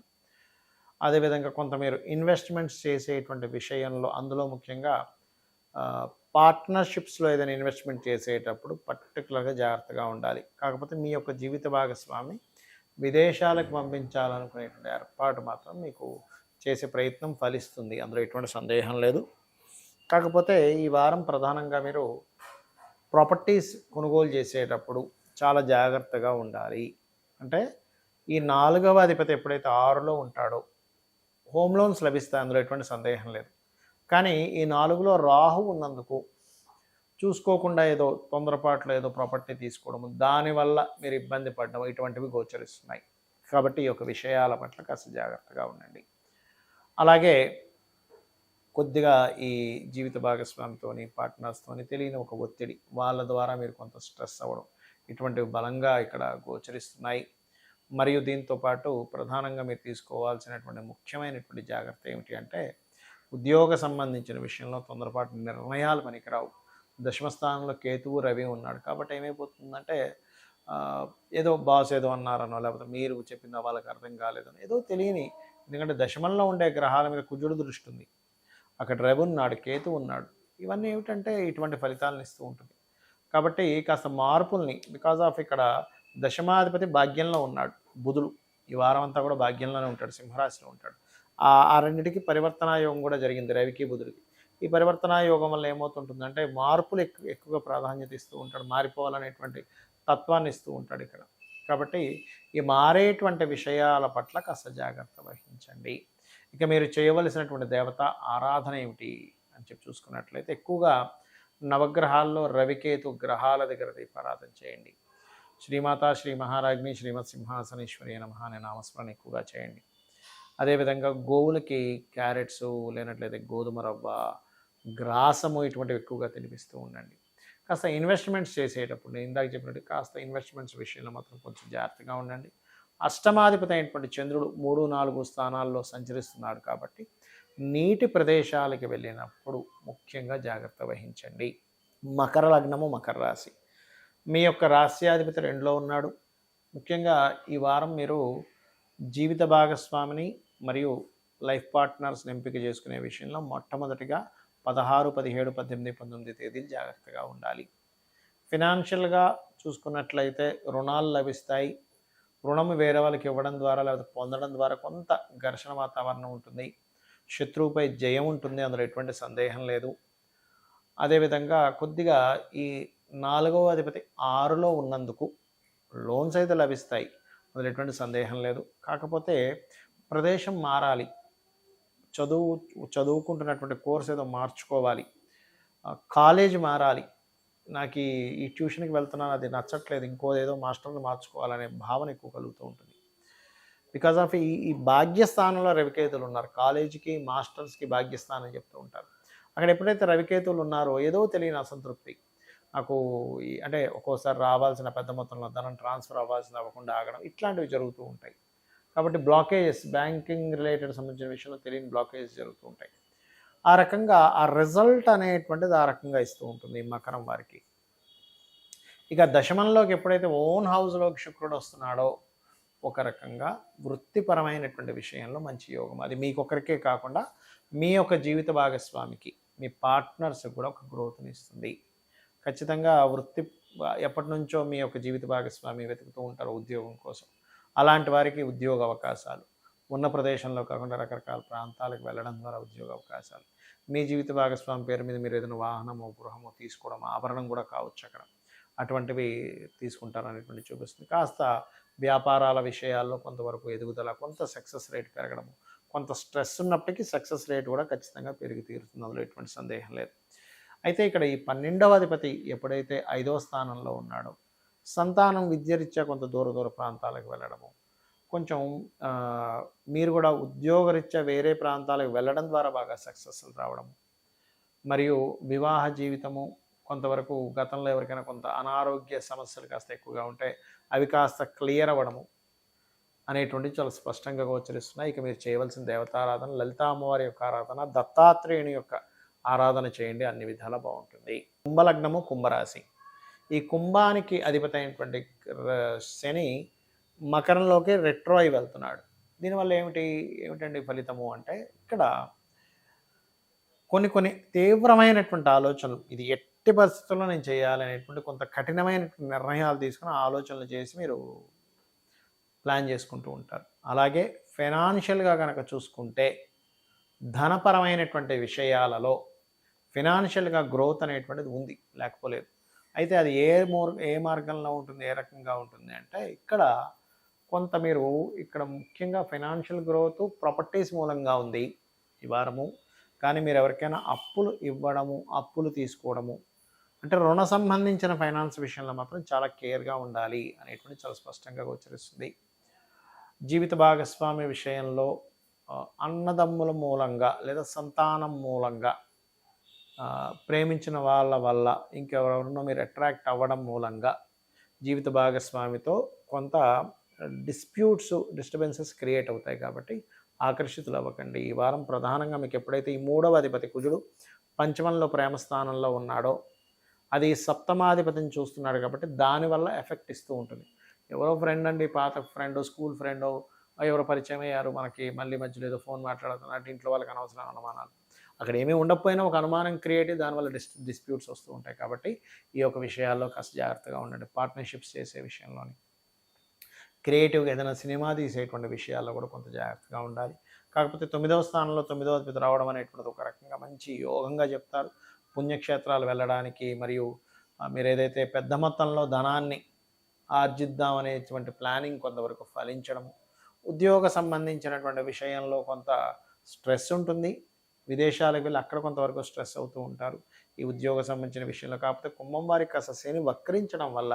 అదేవిధంగా కొంత మీరు ఇన్వెస్ట్మెంట్స్ చేసేటువంటి విషయంలో అందులో ముఖ్యంగా పార్ట్నర్షిప్స్లో ఏదైనా ఇన్వెస్ట్మెంట్ చేసేటప్పుడు పర్టికులర్గా జాగ్రత్తగా ఉండాలి. కాకపోతే మీ యొక్క జీవిత భాగస్వామి విదేశాలకు పంపించాలనుకునేటువంటి ఏర్పాటు మాత్రం మీకు చేసే ప్రయత్నం ఫలిస్తుంది, అందులో ఎటువంటి సందేహం లేదు. కాకపోతే ఈ వారం ప్రధానంగా మీరు ప్రాపర్టీస్ కొనుగోలు చేసేటప్పుడు చాలా జాగ్రత్తగా ఉండాలి. అంటే ఈ 4వ అధిపతి ఎప్పుడైతే 6లో ఉంటాడో హోమ్ లోన్స్ లభిస్తాయి, అందులో ఎటువంటి సందేహం లేదు. కానీ ఈ 4లో రాహు ఉన్నందుకు చూసుకోకుండా ఏదో తొందరపాట్లో ఏదో ప్రాపర్టీ తీసుకోవడము, దానివల్ల మీరు ఇబ్బంది పడడం ఇటువంటివి గోచరిస్తున్నాయి. కాబట్టి ఈ యొక్క విషయాల పట్ల కాస్త జాగ్రత్తగా ఉండండి. అలాగే కొద్దిగా ఈ జీవిత భాగస్వామితోని పార్ట్నర్స్తోని తెలియని ఒక ఒత్తిడి, వాళ్ళ ద్వారా మీరు కొంత స్ట్రెస్ అవ్వడం ఇటువంటివి బలంగా ఇక్కడ గోచరిస్తున్నాయి. మరియు దీంతో పాటు ప్రధానంగా మీరు తీసుకోవాల్సినటువంటి ముఖ్యమైనటువంటి జాగ్రత్త ఏమిటి అంటే ఉద్యోగ సంబంధించిన విషయంలో తొందరపాటు నిర్ణయాలు పనికిరావు. దశమ స్థానంలో కేతువు రవి ఉన్నాడు కాబట్టి ఏమైపోతుందంటే ఏదో బాస్ ఏదో అన్నారనో లేకపోతే మీరు చెప్పిన వాళ్ళకి అర్థం కాలేదనో ఏదో తెలియని, ఎందుకంటే దశమంలో ఉండే గ్రహాల మీద కుజుడు దృష్టి ఉంది, అక్కడ రవి ఉన్నాడు, కేతు ఉన్నాడు, ఇవన్నీ ఏమిటంటే ఇటువంటి ఫలితాలను ఇస్తూ ఉంటుంది. కాబట్టి కాస్త మార్పుల్ని బికాజ్ ఆఫ్ ఇక్కడ దశమాధిపతి భాగ్యంలో ఉన్నాడు బుధుడు, ఈ వారం అంతా కూడా భాగ్యంలోనే ఉంటాడు, సింహరాశిలో ఉంటాడు. ఆ రెండింటికి పరివర్తనా యోగం కూడా జరిగింది రవికి బుధుడికి. ఈ పరివర్తనా యోగం వల్ల ఏమవుతుంటుందంటే మార్పులు ఎక్కువగా ప్రాధాన్యత ఇస్తూ ఉంటాడు, మారిపోవాలనేటువంటి తత్వాన్ని ఇస్తూ ఉంటాడు ఇక్కడ. కాబట్టి ఈ మారేటువంటి విషయాల పట్ల కాస్త జాగ్రత్త వహించండి. ఇక మీరు చేయవలసినటువంటి దేవత ఆరాధన ఏమిటి అని చెప్పి చూసుకున్నట్లయితే ఎక్కువగా నవగ్రహాల్లో రవికేతు గ్రహాల దగ్గర దీపారాధన చేయండి. శ్రీమాత శ్రీ మహారాజ్ని శ్రీమత్ సింహాసనేశ్వరి నమః అనే నామస్మరణ ఎక్కువగా చేయండి. అదేవిధంగా గోవులకి క్యారెట్స్ లేనట్లయితే గోధుమ రవ్వ, గ్రాసము ఇటువంటివి ఎక్కువగా తినిపిస్తూ ఉండండి. కాస్త ఇన్వెస్ట్మెంట్స్ చేసేటప్పుడు నేను ఇందాక చెప్పినట్టు కాస్త ఇన్వెస్ట్మెంట్స్ విషయంలో మాత్రం కొంచెం జాగ్రత్తగా ఉండండి. అష్టమాధిపతి అయినటువంటి చంద్రుడు 3, 4 స్థానాల్లో సంచరిస్తున్నాడు కాబట్టి నీటి ప్రదేశాలకి వెళ్ళినప్పుడు ముఖ్యంగా జాగ్రత్త వహించండి. మకర లగ్నము, మకర రాశి, మీ యొక్క రాశ్యాధిపతి 2లో ఉన్నాడు. ముఖ్యంగా ఈ వారం మీరు జీవిత భాగస్వామిని మరియు లైఫ్ పార్ట్నర్స్ని ఎంపిక చేసుకునే విషయంలో మొట్టమొదటిగా 16, 17, 18, 19 తేదీలు జాగ్రత్తగా ఉండాలి. ఫినాన్షియల్గా చూసుకున్నట్లయితే రుణాలు లభిస్తాయి. రుణము వేరే వాళ్ళకి ఇవ్వడం ద్వారా లేకపోతే పొందడం ద్వారా కొంత ఘర్షణ వాతావరణం ఉంటుంది. శత్రువుపై జయం ఉంటుంది, అందులో ఎటువంటి సందేహం లేదు. అదేవిధంగా కొద్దిగా ఈ 4వ అధిపతి 6లో ఉన్నందుకు లోన్స్ అయితే లభిస్తాయి, అందులో ఎటువంటి సందేహం లేదు. కాకపోతే ప్రదేశం మారాలి, చదువుకుంటున్నటువంటి కోర్స్ ఏదో మార్చుకోవాలి, కాలేజ్ మారాలి, నాకు ఈ ట్యూషన్కి వెళ్తున్నాను అది నచ్చట్లేదు, ఇంకో ఏదో మాస్టర్ని మార్చుకోవాలనే భావన ఎక్కువ కలుగుతూ ఉంటుంది. బికాజ్ ఆఫ్ ఈ భాగ్యస్థానంలో రవికేతులు ఉన్నారు, కాలేజీకి మాస్టర్స్కి భాగ్యస్థానం అని చెప్తూ ఉంటారు. అక్కడ ఎప్పుడైతే రవికేతులు ఉన్నారో ఏదో తెలియని అసంతృప్తి, నాకు అంటే ఒక్కోసారి రావాల్సిన పెద్ద మొత్తంలో ధనం ట్రాన్స్ఫర్ అవ్వాల్సిన అవ్వకుండా ఆగడం ఇట్లాంటివి జరుగుతూ ఉంటాయి. కాబట్టి బ్లాకేజెస్, బ్యాంకింగ్ రిలేటెడ్ సంబంధించిన విషయంలో తెలియని బ్లాకేజెస్ జరుగుతూ ఉంటాయి. ఆ రకంగా ఆ రిజల్ట్ అనేటువంటిది ఆ రకంగా ఇస్తూ ఉంటుంది మకరం వారికి. ఇక దశమంలోకి ఎప్పుడైతే ఓన్ హౌస్లోకి శుక్రుడు వస్తున్నాడో ఒక రకంగా వృత్తిపరమైనటువంటి విషయంలో మంచి యోగం, అది మీకొకరికే కాకుండా మీ యొక్క జీవిత భాగస్వామికి, మీ పార్ట్నర్స్ కూడా ఒక గ్రోత్ని ఇస్తుంది. ఖచ్చితంగా వృత్తి ఎప్పటి నుంచో మీ యొక్క జీవిత భాగస్వామి వెతుకుతూ ఉంటారు ఉద్యోగం కోసం, అలాంటి వారికి ఉద్యోగ అవకాశాలు, ఉన్న ప్రదేశంలో కాకుండా రకరకాల ప్రాంతాలకు వెళ్ళడం ద్వారా ఉద్యోగ అవకాశాలు, మీ జీవిత భాగస్వామి పేరు మీద మీరు ఏదైనా వాహనమో గృహమో తీసుకోవడం, ఆభరణం కూడా కావచ్చు అక్కడ, అటువంటివి తీసుకుంటారనేటువంటి చూపిస్తుంది. కాస్త వ్యాపారాల విషయాల్లో కొంతవరకు ఎదుగుదల, కొంత సక్సెస్ రేట్ పెరగడము, కొంత స్ట్రెస్ ఉన్నప్పటికీ సక్సెస్ రేట్ కూడా ఖచ్చితంగా పెరిగి తీరుతుంది, అందులో ఎటువంటి సందేహం లేదు. అయితే ఇక్కడ ఈ 12వ అధిపతి ఎప్పుడైతే 5వ స్థానంలో ఉన్నాడో సంతానం విద్యరీత్యా కొంత దూర ప్రాంతాలకు వెళ్ళడము, కొంచెం మీరు కూడా ఉద్యోగరీత్యా వేరే ప్రాంతాలకు వెళ్ళడం ద్వారా బాగా సక్సెస్ఫుల్ రావడము, మరియు వివాహ జీవితము కొంతవరకు గతంలో ఎవరికైనా కొంత అనారోగ్య సమస్యలు కాస్త ఎక్కువగా ఉంటే అవి కాస్త క్లియర్ అవ్వడము అనేటువంటి చాలా స్పష్టంగా గోచరిస్తున్నాయి. ఇక మీరు చేయవలసిన దేవతారాధన లలితా అమ్మవారి యొక్క ఆరాధన, దత్తాత్రేయుని యొక్క ఆరాధన చేయండి, అన్ని విధాలా బాగుంటుంది. కుంభలగ్నము, కుంభరాశి, ఈ కుంభానికి అధిపతి అయినటువంటి శని మకరంలోకి రెట్రో అయి వెళ్తున్నాడు. దీనివల్ల ఏమిటండి ఫలితము అంటే ఇక్కడ కొన్ని కొన్ని తీవ్రమైనటువంటి ఆలోచనలు, ఇది ఎట్టి పరిస్థితుల్లో నేను చేయాలి అనేటువంటి కొంత కఠినమైనటువంటి నిర్ణయాలు తీసుకొని ఆలోచనలు చేసి మీరు ప్లాన్ చేసుకుంటూ ఉంటారు. అలాగే ఫైనాన్షియల్గా కనుక చూసుకుంటే ధనపరమైనటువంటి విషయాలలో ఫినాన్షియల్గా గ్రోత్ అనేటువంటిది ఉంది, లేకపోలేదు. అయితే అది ఏ మార్గంలో ఉంటుంది, ఏ రకంగా ఉంటుంది అంటే ఇక్కడ కొంత మీరు ఇక్కడ ముఖ్యంగా ఫైనాన్షియల్ గ్రోత్ ప్రాపర్టీస్ మూలంగా ఉంది ఈ వారము. కానీ మీరు ఎవరికైనా అప్పులు ఇవ్వడము, అప్పులు తీసుకోవడము, అంటే రుణ సంబంధించిన ఫైనాన్స్ విషయంలో మాత్రం చాలా కేర్గా ఉండాలి అనేటువంటి చాలా స్పష్టంగా గోచరిస్తుంది. జీవిత భాగస్వామి విషయంలో అన్నదమ్ముల మూలంగా లేదా సంతానం మూలంగా ప్రేమించిన వాళ్ళ వల్ల ఇంకెవరెవరినో మీరు అట్రాక్ట్ అవ్వడం మూలంగా జీవిత భాగస్వామితో కొంత డిస్టర్బెన్సెస్ క్రియేట్ అవుతాయి. కాబట్టి ఆకర్షితులు అవ్వకండి. ఈ వారం ప్రధానంగా మీకు ఎప్పుడైతే ఈ 3వ అధిపతి కుజుడు పంచమంలో ప్రేమ స్థానంలో ఉన్నాడో, అది సప్తమాధిపతిని చూస్తున్నాడు కాబట్టి దానివల్ల ఎఫెక్ట్ ఇస్తూ ఉంటుంది. ఎవరో ఫ్రెండ్ అండి, పాత ఫ్రెండ్, స్కూల్ ఫ్రెండ్, ఎవరో పరిచయం అయ్యారు మనకి, మళ్ళీ మధ్యలో ఏదో ఫోన్ మాట్లాడుతున్నట్టు ఇంట్లో వాళ్ళకి అనవసరం అనుమానాలు, అక్కడ ఏమీ ఉండకపోయినా ఒక అనుమానం క్రియేట్ అయ్యి దానివల్ల డిస్ప్యూట్స్ వస్తూ ఉంటాయి. కాబట్టి ఈ యొక్క విషయాల్లో కాస్త జాగ్రత్తగా ఉండండి. పార్ట్నర్షిప్స్ చేసే విషయంలోని, క్రియేటివ్గా ఏదైనా సినిమా తీసేటువంటి విషయాల్లో కూడా కొంత జాగ్రత్తగా ఉండాలి. కాకపోతే 9వ స్థానంలో 9వ అధిపతి రావడం అనేటువంటిది ఒక రకంగా మంచి యోగంగా చెప్తారు. పుణ్యక్షేత్రాలు వెళ్ళడానికి మరియు మీరు ఏదైతే పెద్ద మొత్తంలో ధనాన్ని ఆర్జిద్దాం అనేటువంటి ప్లానింగ్ కొంతవరకు ఫలించడము, ఉద్యోగ సంబంధించినటువంటి విషయంలో కొంత స్ట్రెస్ ఉంటుంది. విదేశాలకు వెళ్ళి అక్కడ కొంతవరకు స్ట్రెస్ అవుతూ ఉంటారు ఈ ఉద్యోగ సంబంధించిన విషయంలో. కాకపోతే కుంభం వారికి కాస్త శని వక్రించడం వల్ల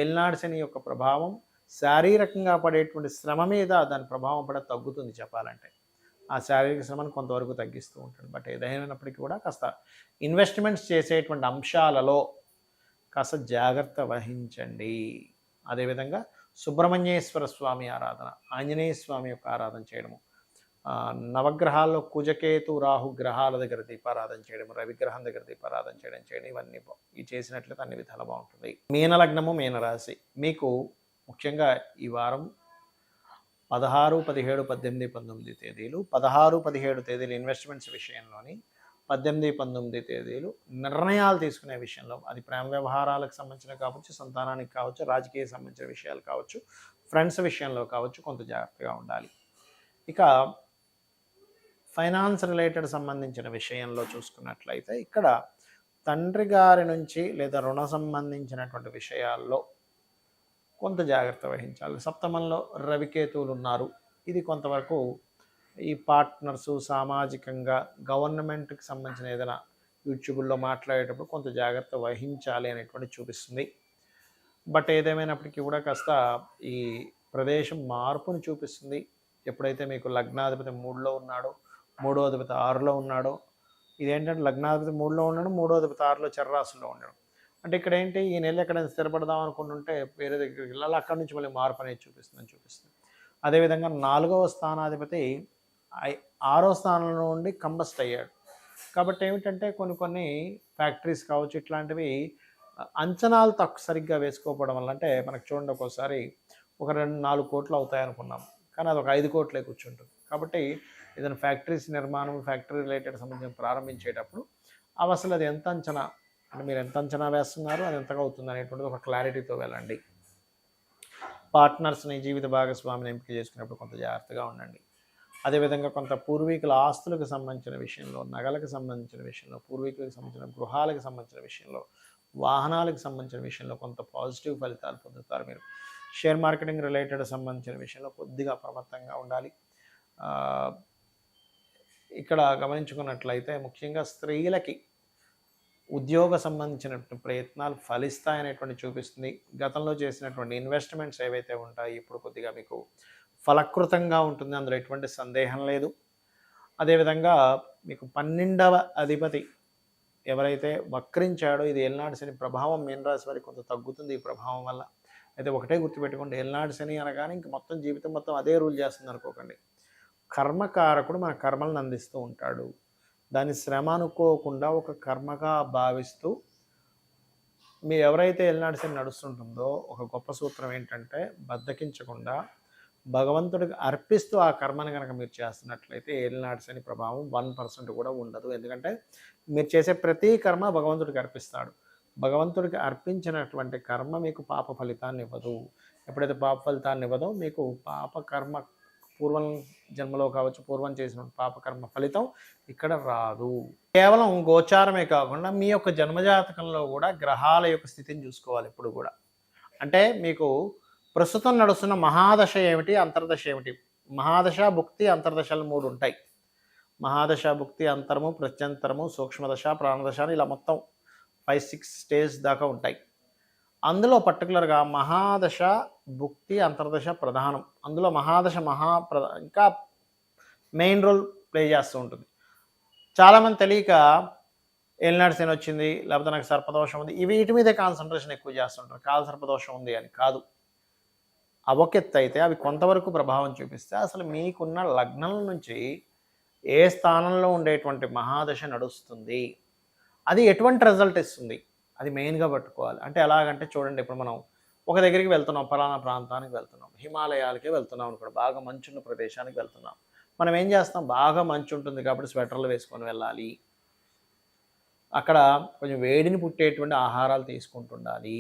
ఏలినాడు శని యొక్క ప్రభావం శారీరకంగా పడేటువంటి శ్రమ మీద దాని ప్రభావం పడ తగ్గుతుంది చెప్పాలంటే. ఆ శారీరక శ్రమను కొంతవరకు తగ్గిస్తూ ఉంటాడు. బట్ ఏదైనప్పటికీ కూడా కాస్త ఇన్వెస్ట్మెంట్స్ చేసేటువంటి అంశాలలో కాస్త జాగ్రత్త వహించండి. అదేవిధంగా సుబ్రహ్మణ్యేశ్వర స్వామి ఆరాధన, ఆంజనేయ స్వామి యొక్క ఆరాధన చేయడము, నవగ్రహాల్లో కుజకేతు రాహు గ్రహాల దగ్గర దీపారాధన చేయడం, రవిగ్రహం దగ్గర దీపారాధన చేయడం ఇవన్నీ ఈ చేసినట్లయితే అన్ని విధాలు బాగుంటుంది. మీనలగ్నము, మీనరాశి మీకు ముఖ్యంగా ఈ వారం 16, 17, 18, 19 తేదీలు, 16, 17 తేదీలు ఇన్వెస్ట్మెంట్స్ విషయంలోని, 18, 19 తేదీలు నిర్ణయాలు తీసుకునే విషయంలో, అది ప్రేమ వ్యవహారాలకు సంబంధించిన కావచ్చు, సంతానానికి కావచ్చు, రాజకీయ సంబంధించిన విషయాలు కావచ్చు, ఫ్రెండ్స్ విషయంలో కావచ్చు, కొంత జాగ్రత్తగా ఉండాలి. ఇక ఫైనాన్స్ రిలేటెడ్ సంబంధించిన విషయంలో చూసుకున్నట్లయితే ఇక్కడ తండ్రి గారి నుంచి లేదా రుణ సంబంధించినటువంటి విషయాల్లో కొంత జాగ్రత్త వహించాలి. సప్తమంలో రవికేతువులు ఉన్నారు. ఇది కొంతవరకు ఈ పార్ట్నర్సు సామాజికంగా గవర్నమెంట్కి సంబంధించిన ఏదైనా యూట్యూబ్లో మాట్లాడేటప్పుడు కొంత జాగ్రత్త వహించాలి అనేటువంటి చూపిస్తుంది. బట్ ఏదేమైనప్పటికీ కూడా కాస్త ఈ ప్రదేశం మార్పును చూపిస్తుంది. ఎప్పుడైతే మీకు లగ్నాధిపతి 3లో ఉన్నాడో, 3వ అధిపతి 6లో ఉన్నాడో, ఇదేంటంటే లగ్నాధిపతి 3లో ఉండడం, 3వ అధిపతి 6లో చర్రాశుల్లో ఉండడం. అంటే ఇక్కడ ఏంటి, ఈ నెల ఎక్కడైనా స్థిరపడదాం అనుకుంటుంటే వేరే దగ్గరికి వెళ్ళాలి, అక్కడి నుంచి మళ్ళీ మార్పు అనేది చూపిస్తుంది. అదేవిధంగా 4వ స్థానాధిపతి 6వ స్థానంలో ఉండి కంబస్ట్ అయ్యాడు. కాబట్టి ఏమిటంటే కొన్ని ఫ్యాక్టరీస్ కావచ్చు, ఇట్లాంటివి అంచనాలు సరిగ్గా వేసుకోకపోవడం వల్ల, అంటే మనకు చూడండి ఒక్కోసారి ఒక 2-4 కోట్లు అవుతాయి అనుకున్నాం, కానీ అది ఒక 5 కోట్లే కూర్చుంటుంది. కాబట్టి ఏదైనా ఫ్యాక్టరీస్ నిర్మాణం, ఫ్యాక్టరీ రిలేటెడ్ సంబంధించి ప్రారంభించేటప్పుడు అసలు అది ఎంత అంచనా, అంటే మీరు ఎంత అంచనా వేస్తున్నారు, అది ఎంతగా అవుతుంది అనేటువంటిది ఒక క్లారిటీతో వెళ్ళండి. పార్ట్నర్స్ని, జీవిత భాగస్వామిని ఎంపిక చేసుకునేప్పుడు కొంత జాగ్రత్తగా ఉండండి. అదేవిధంగా కొంత పూర్వీకుల ఆస్తులకు సంబంధించిన విషయంలో, నగలకు సంబంధించిన విషయంలో, పూర్వీకులకు సంబంధించిన గృహాలకు సంబంధించిన విషయంలో, వాహనాలకు సంబంధించిన విషయంలో కొంత పాజిటివ్ ఫలితాలు పొందుతారు మీరు. షేర్ మార్కెటింగ్ రిలేటెడ్ సంబంధించిన విషయంలో కొద్దిగా అప్రమత్తంగా ఉండాలి. ఇక్కడ గమనించుకున్నట్లయితే ముఖ్యంగా స్త్రీలకి ఉద్యోగ సంబంధించినటువంటి ప్రయత్నాలు ఫలిస్తాయనేటువంటి చూపిస్తుంది. గతంలో చేసినటువంటి ఇన్వెస్ట్మెంట్స్ ఏవైతే ఉంటాయి ఇప్పుడు కొద్దిగా మీకు ఫలకృతంగా ఉంటుంది, అందులో ఎటువంటి సందేహం లేదు. అదేవిధంగా మీకు 12వ అధిపతి ఎవరైతే వక్రించాడో, ఇది ఏలినాడు శని ప్రభావం మీనరాశి వారికి కొంత తగ్గుతుంది ఈ ప్రభావం వల్ల. అయితే ఒకటే గుర్తుపెట్టుకోండి, ఏలినాడు శని అనగానే ఇంక మొత్తం జీవితం మొత్తం అదే రూల్ చేస్తుంది అనుకోకండి. కర్మకారకుడు మన కర్మలను అందిస్తూ ఉంటాడు. దాని శ్రమ అనుకోకుండా ఒక కర్మగా భావిస్తూ మీరు ఎవరైతే ఏలినాడు శని నడుస్తుంటుందో, ఒక గొప్ప సూత్రం ఏంటంటే బద్దకించకుండా భగవంతుడికి అర్పిస్తూ ఆ కర్మని కనుక మీరు చేస్తున్నట్లయితే ఏలినాటి శని ప్రభావం 1% కూడా ఉండదు. ఎందుకంటే మీరు చేసే ప్రతి కర్మ భగవంతుడికి అర్పిస్తాడు. భగవంతుడికి అర్పించినటువంటి కర్మ మీకు పాప ఫలితాన్ని ఇవ్వదు. ఎప్పుడైతే పాప ఫలితాన్ని ఇవ్వదో మీకు పాప కర్మ పూర్వం జన్మలో కావచ్చు, పూర్వం చేసిన పాపకర్మ ఫలితం ఇక్కడ రాదు. కేవలం గోచారమే కాకుండా మీ యొక్క జన్మజాతకంలో కూడా గ్రహాల యొక్క స్థితిని చూసుకోవాలి ఎప్పుడు కూడా. అంటే మీకు ప్రస్తుతం నడుస్తున్న మహాదశ ఏమిటి, అంతర్దశ ఏమిటి? మహాదశ, భుక్తి, అంతర్దశలు 3 ఉంటాయి. మహాదశ, భుక్తి, అంతరము, ప్రత్యంతరము, సూక్ష్మదశ, ప్రాణదశ అని ఇలా మొత్తం 5-6 స్టేజ్ దాకా ఉంటాయి. అందులో పర్టికులర్గా మహాదశ, భుక్తి, అంతర్దశ ప్రధానం. అందులో మహాదశ ఇంకా మెయిన్ రోల్ ప్లే చేస్తూ ఉంటుంది. చాలామంది తెలియక ఏలినాటి శని వచ్చింది, లేకపోతే నాకు సర్పదోషం ఉంది, వీటి మీదే కాన్సన్ట్రేషన్ ఎక్కువ చేస్తుంటారు. కాల సర్పదోషం ఉంది అని కాదు. అవకెత్తు అయితే అవి కొంతవరకు ప్రభావం చూపిస్తే అసలు మీకున్న లగ్నం నుంచి ఏ స్థానంలో ఉండేటువంటి మహాదశ నడుస్తుంది, అది ఎటువంటి రిజల్ట్ ఇస్తుంది, అది మెయిన్గా పట్టుకోవాలి. అంటే ఎలాగంటే చూడండి, ఇప్పుడు మనం ఒక దగ్గరికి వెళ్తున్నాం, పలానా ప్రాంతానికి వెళ్తున్నాం, హిమాలయాలకే వెళ్తున్నాం అనుకోండి, బాగా మంచున్న ప్రదేశానికి వెళ్తున్నాం. మనం ఏం చేస్తాం, బాగా మంచు ఉంటుంది కాబట్టి స్వెటర్లు వేసుకొని వెళ్ళాలి, అక్కడ కొంచెం వేడిని పుట్టేటువంటి ఆహారాలు తీసుకుంటుండాలి.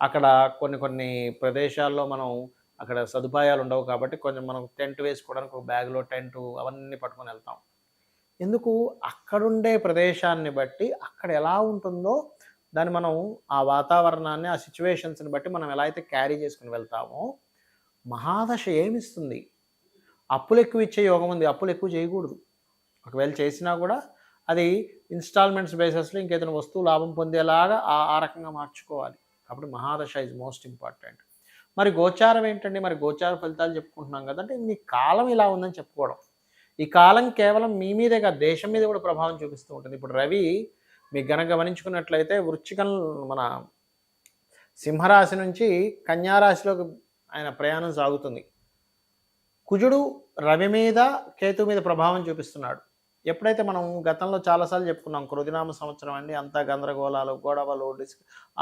అక్కడ కొన్ని ప్రదేశాల్లో మనం అక్కడ సదుపాయాలు ఉండవు కాబట్టి కొంచెం మనం టెంట్ వేసుకోవడానికి ఒక బ్యాగ్లో టెంటు అవన్నీ పట్టుకొని వెళ్తాం. ఎందుకు, అక్కడుండే ప్రదేశాన్ని బట్టి అక్కడ ఎలా ఉంటుందో దాన్ని మనం ఆ వాతావరణాన్ని, ఆ సిచ్యువేషన్స్ని బట్టి మనం ఎలా అయితే క్యారీ చేసుకుని వెళ్తామో, మహాదశ ఏమిస్తుంది, అప్పులు ఎక్కువ ఇచ్చే యోగం ఉంది. అప్పులు ఎక్కువ చేయకూడదు. ఒకవేళ చేసినా కూడా అది ఇన్స్టాల్మెంట్స్ బేసిస్లో ఇంకేదైనా వస్తువు లాభం పొందేలాగా ఆ రకంగా మార్చుకోవాలి. కాబట్టి మహాదశ ఈజ్ మోస్ట్ ఇంపార్టెంట్. మరి గోచారం ఏంటండి, మరి గోచార ఫలితాలు చెప్పుకుంటున్నాం కదంటే మీ కాలం ఇలా ఉందని చెప్పుకోవడం. ఈ కాలం కేవలం మీ మీదే కాదు, దేశం మీద కూడా ప్రభావం చూపిస్తూ ఉంటుంది. ఇప్పుడు రవి మీకు గనక గమనించుకున్నట్లయితే వృశ్చికం మన సింహరాశి నుంచి కన్యారాశిలోకి ఆయన ప్రయాణం సాగుతుంది. కుజుడు రవి మీద, కేతు మీద ప్రభావం చూపిస్తున్నాడు. ఎప్పుడైతే మనం గతంలో చాలాసార్లు చెప్పుకున్నాం, కృతినామ సంవత్సరం అండి, అంతా గందరగోళాలు, గొడవలు,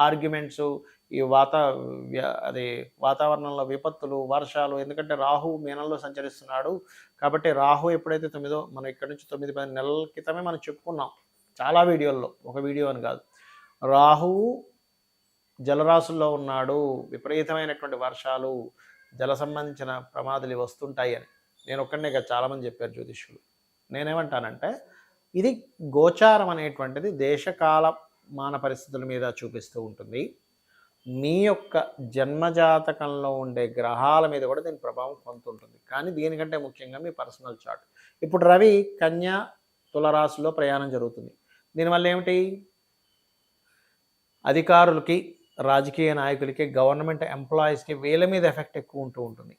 ఆర్గ్యుమెంట్స్, ఈ వాతావరణంలో విపత్తులు, వర్షాలు. ఎందుకంటే రాహు మీనంలో సంచరిస్తున్నాడు కాబట్టి రాహు ఎప్పుడైతే మనం ఇక్కడ నుంచి 9-10 నెలల క్రితమే మనం చెప్పుకున్నాం చాలా వీడియోల్లో, ఒక వీడియో అని కాదు, రాహువు జలరాశుల్లో ఉన్నాడు, విపరీతమైనటువంటి వర్షాలు, జల సంబంధించిన ప్రమాదాలు వస్తుంటాయి అని. నేను ఒక్కడనే కాదు, చాలామంది చెప్పారు జ్యోతిష్యులు. నేనేమంటానంటే ఇది గోచారం అనేటువంటిది దేశకాల మాన పరిస్థితుల మీద చూపిస్తూ ఉంటుంది. మీ యొక్క జన్మజాతకంలో ఉండే గ్రహాల మీద కూడా దీని ప్రభావం కొంత ఉంటుంది. కానీ దీనికంటే ముఖ్యంగా మీ పర్సనల్ చార్ట్. ఇప్పుడు రవి కన్యా తులరాశిలో ప్రయాణం జరుగుతుంది. దీనివల్ల ఏమిటి, అధికారులకి, రాజకీయ నాయకులకి, గవర్నమెంట్ ఎంప్లాయీస్కి వీళ్ళ మీద ఎఫెక్ట్ ఎక్కువ ఉంటూ ఉంటుంది.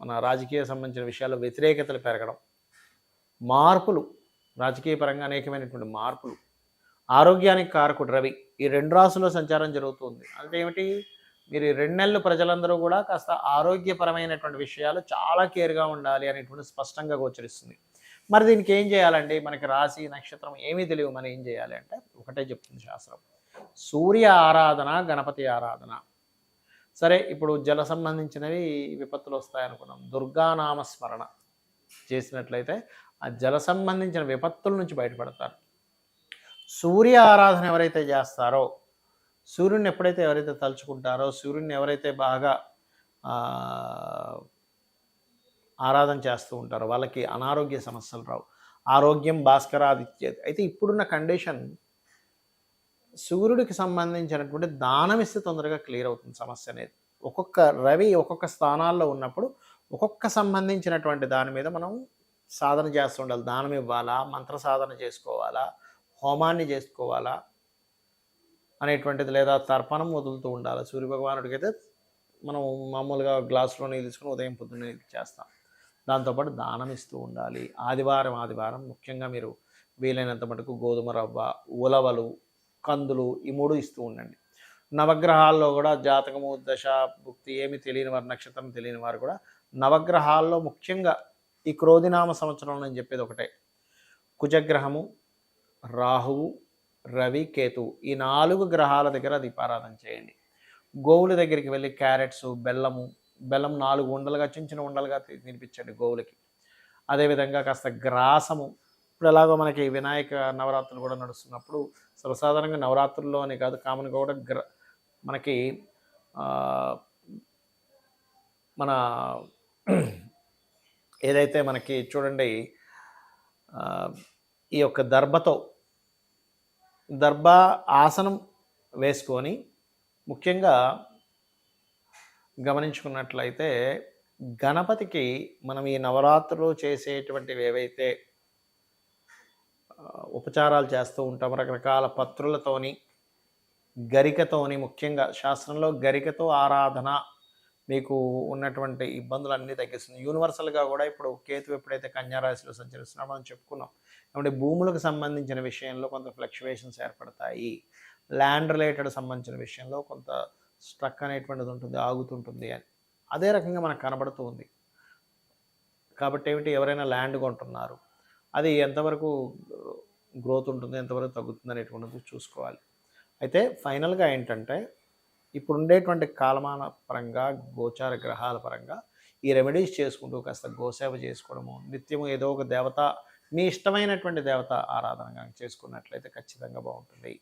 మన రాజకీయ సంబంధించిన విషయాల్లో వ్యతిరేకతలు పెరగడం, మార్పులు, రాజకీయ పరంగా అనేకమైనటువంటి మార్పులు. ఆరోగ్యానికి కారకుడు రవి ఈ 2 రాశుల్లో సంచారం జరుగుతుంది. అంటే ఏమిటి, మీరు ఈ 2 నెలలు ప్రజలందరూ కూడా కాస్త ఆరోగ్యపరమైనటువంటి విషయాలు చాలా కేర్గా ఉండాలి అనేటువంటి స్పష్టంగా గోచరిస్తుంది. మరి దీనికి ఏం చేయాలండి, మనకి రాశి నక్షత్రం ఏమీ తెలియదు, మనం ఏం చేయాలి అంటే ఒకటే చెప్తుంది శాస్త్రం, సూర్య ఆరాధన, గణపతి ఆరాధన. సరే, ఇప్పుడు జల సంబంధించినవి విపత్తులు వస్తాయనుకున్నాం, దుర్గానామస్మరణ చేసినట్లయితే ఆ జల సంబంధించిన విపత్తుల నుంచి బయటపడతారు. సూర్య ఆరాధన ఎవరైతే చేస్తారో, సూర్యుడిని ఎప్పుడైతే ఎవరైతే తలుచుకుంటారో, సూర్యుడిని ఎవరైతే బాగా ఆరాధన చేస్తూ ఉంటారో వాళ్ళకి అనారోగ్య సమస్యలు రావు. ఆరోగ్యం భాస్కరాదిత్యేది. అయితే ఇప్పుడున్న కండిషన్, సూర్యుడికి సంబంధించినటువంటి దానం ఇస్తే తొందరగా క్లియర్ అవుతుంది సమస్య అనేది. ఒక్కొక్క రవి ఒక్కొక్క స్థానాల్లో ఉన్నప్పుడు ఒక్కొక్క సంబంధించినటువంటి దాని మీద మనం సాధన చేస్తూ ఉండాలి. దానం ఇవ్వాలా, మంత్ర సాధన చేసుకోవాలా, హోమాన్ని చేసుకోవాలా అనేటువంటిది, లేదా తర్పణం వదులుతూ ఉండాలి. సూర్యభగవానుడికి అయితే మనం మామూలుగా గ్లాసులో నీళ్ళు తీసుకుని ఉదయం పొద్దున్నే చేస్తాం. దాంతోపాటు దానం ఇస్తూ ఉండాలి. ఆదివారం ముఖ్యంగా మీరు వీలైనంత మటుకు గోధుమ రవ్వ, ఉలవలు, కందులు ఈ 3 ఇస్తూ ఉండండి. నవగ్రహాల్లో కూడా జాతకము, దశ, భుక్తి ఏమి తెలియని వారు, నక్షత్రం తెలియని వారు కూడా నవగ్రహాల్లో ముఖ్యంగా ఈ క్రోధినామ సంవత్సరంలో నేను చెప్పేది ఒకటే, కుజగ్రహము, రాహువు, రవి, కేతు ఈ 4 గ్రహాల దగ్గర దీపారాధన చేయండి. గోవుల దగ్గరికి వెళ్ళి క్యారెట్స్, బెల్లం 4 ఉండలుగా చిన్న చిన్న ఉండలుగా తినిపించండి గోవులకి. అదేవిధంగా కాస్త గ్రాసము, ఇప్పుడు ఎలాగో మనకి వినాయక నవరాత్రులు కూడా నడుస్తున్నప్పుడు సర్వసాధారణంగా నవరాత్రుల్లో అని కాదు, కామన్గా కూడా మనకి మన ఏదైతే మనకి చూడండి ఈ యొక్క దర్భ ఆసనం వేసుకొని ముఖ్యంగా గమనించుకున్నట్లయితే గణపతికి మనం ఈ నవరాత్రులు చేసేటువంటివి ఏవైతే ఉపచారాలు చేస్తూ ఉంటాం రకరకాల పత్రులతోని, గరికతోని, ముఖ్యంగా శాస్త్రంలో గరికతో ఆరాధన మీకు ఉన్నటువంటి ఇబ్బందులన్నీ తగ్గిస్తుంది. యూనివర్సల్గా కూడా ఇప్పుడు కేతు ఎప్పుడైతే కన్యారాశిలో సంచరిస్తున్నామో మనం చెప్పుకున్నాం. కాబట్టి భూములకు సంబంధించిన విషయంలో కొంత ఫ్లక్చువేషన్స్ ఏర్పడతాయి. ల్యాండ్ రిలేటెడ్ సంబంధించిన విషయంలో కొంత స్ట్రక్ అనేటువంటిది ఉంటుంది, ఆగుతుంటుంది అని. అదే రకంగా మనకు కనబడుతూ ఉంది. కాబట్టి ఏమిటి, ఎవరైనా ల్యాండ్ కొంటున్నారు, అది ఎంతవరకు గ్రోత్ ఉంటుంది, ఎంతవరకు తగ్గుతుంది అనేటువంటిది చూసుకోవాలి. అయితే ఫైనల్గా ఏంటంటే ఇప్పుడు ఉండేటువంటి కాలమాన పరంగా, గోచార గ్రహాల పరంగా ఈ రెమెడీస్ చేసుకుంటూ కాస్త గోసేవ చేసుకోవడము, నిత్యము ఏదో ఒక దేవత, మీ ఇష్టమైనటువంటి దేవత ఆరాధన చేసుకున్నట్లయితే ఖచ్చితంగా బాగుంటుంది.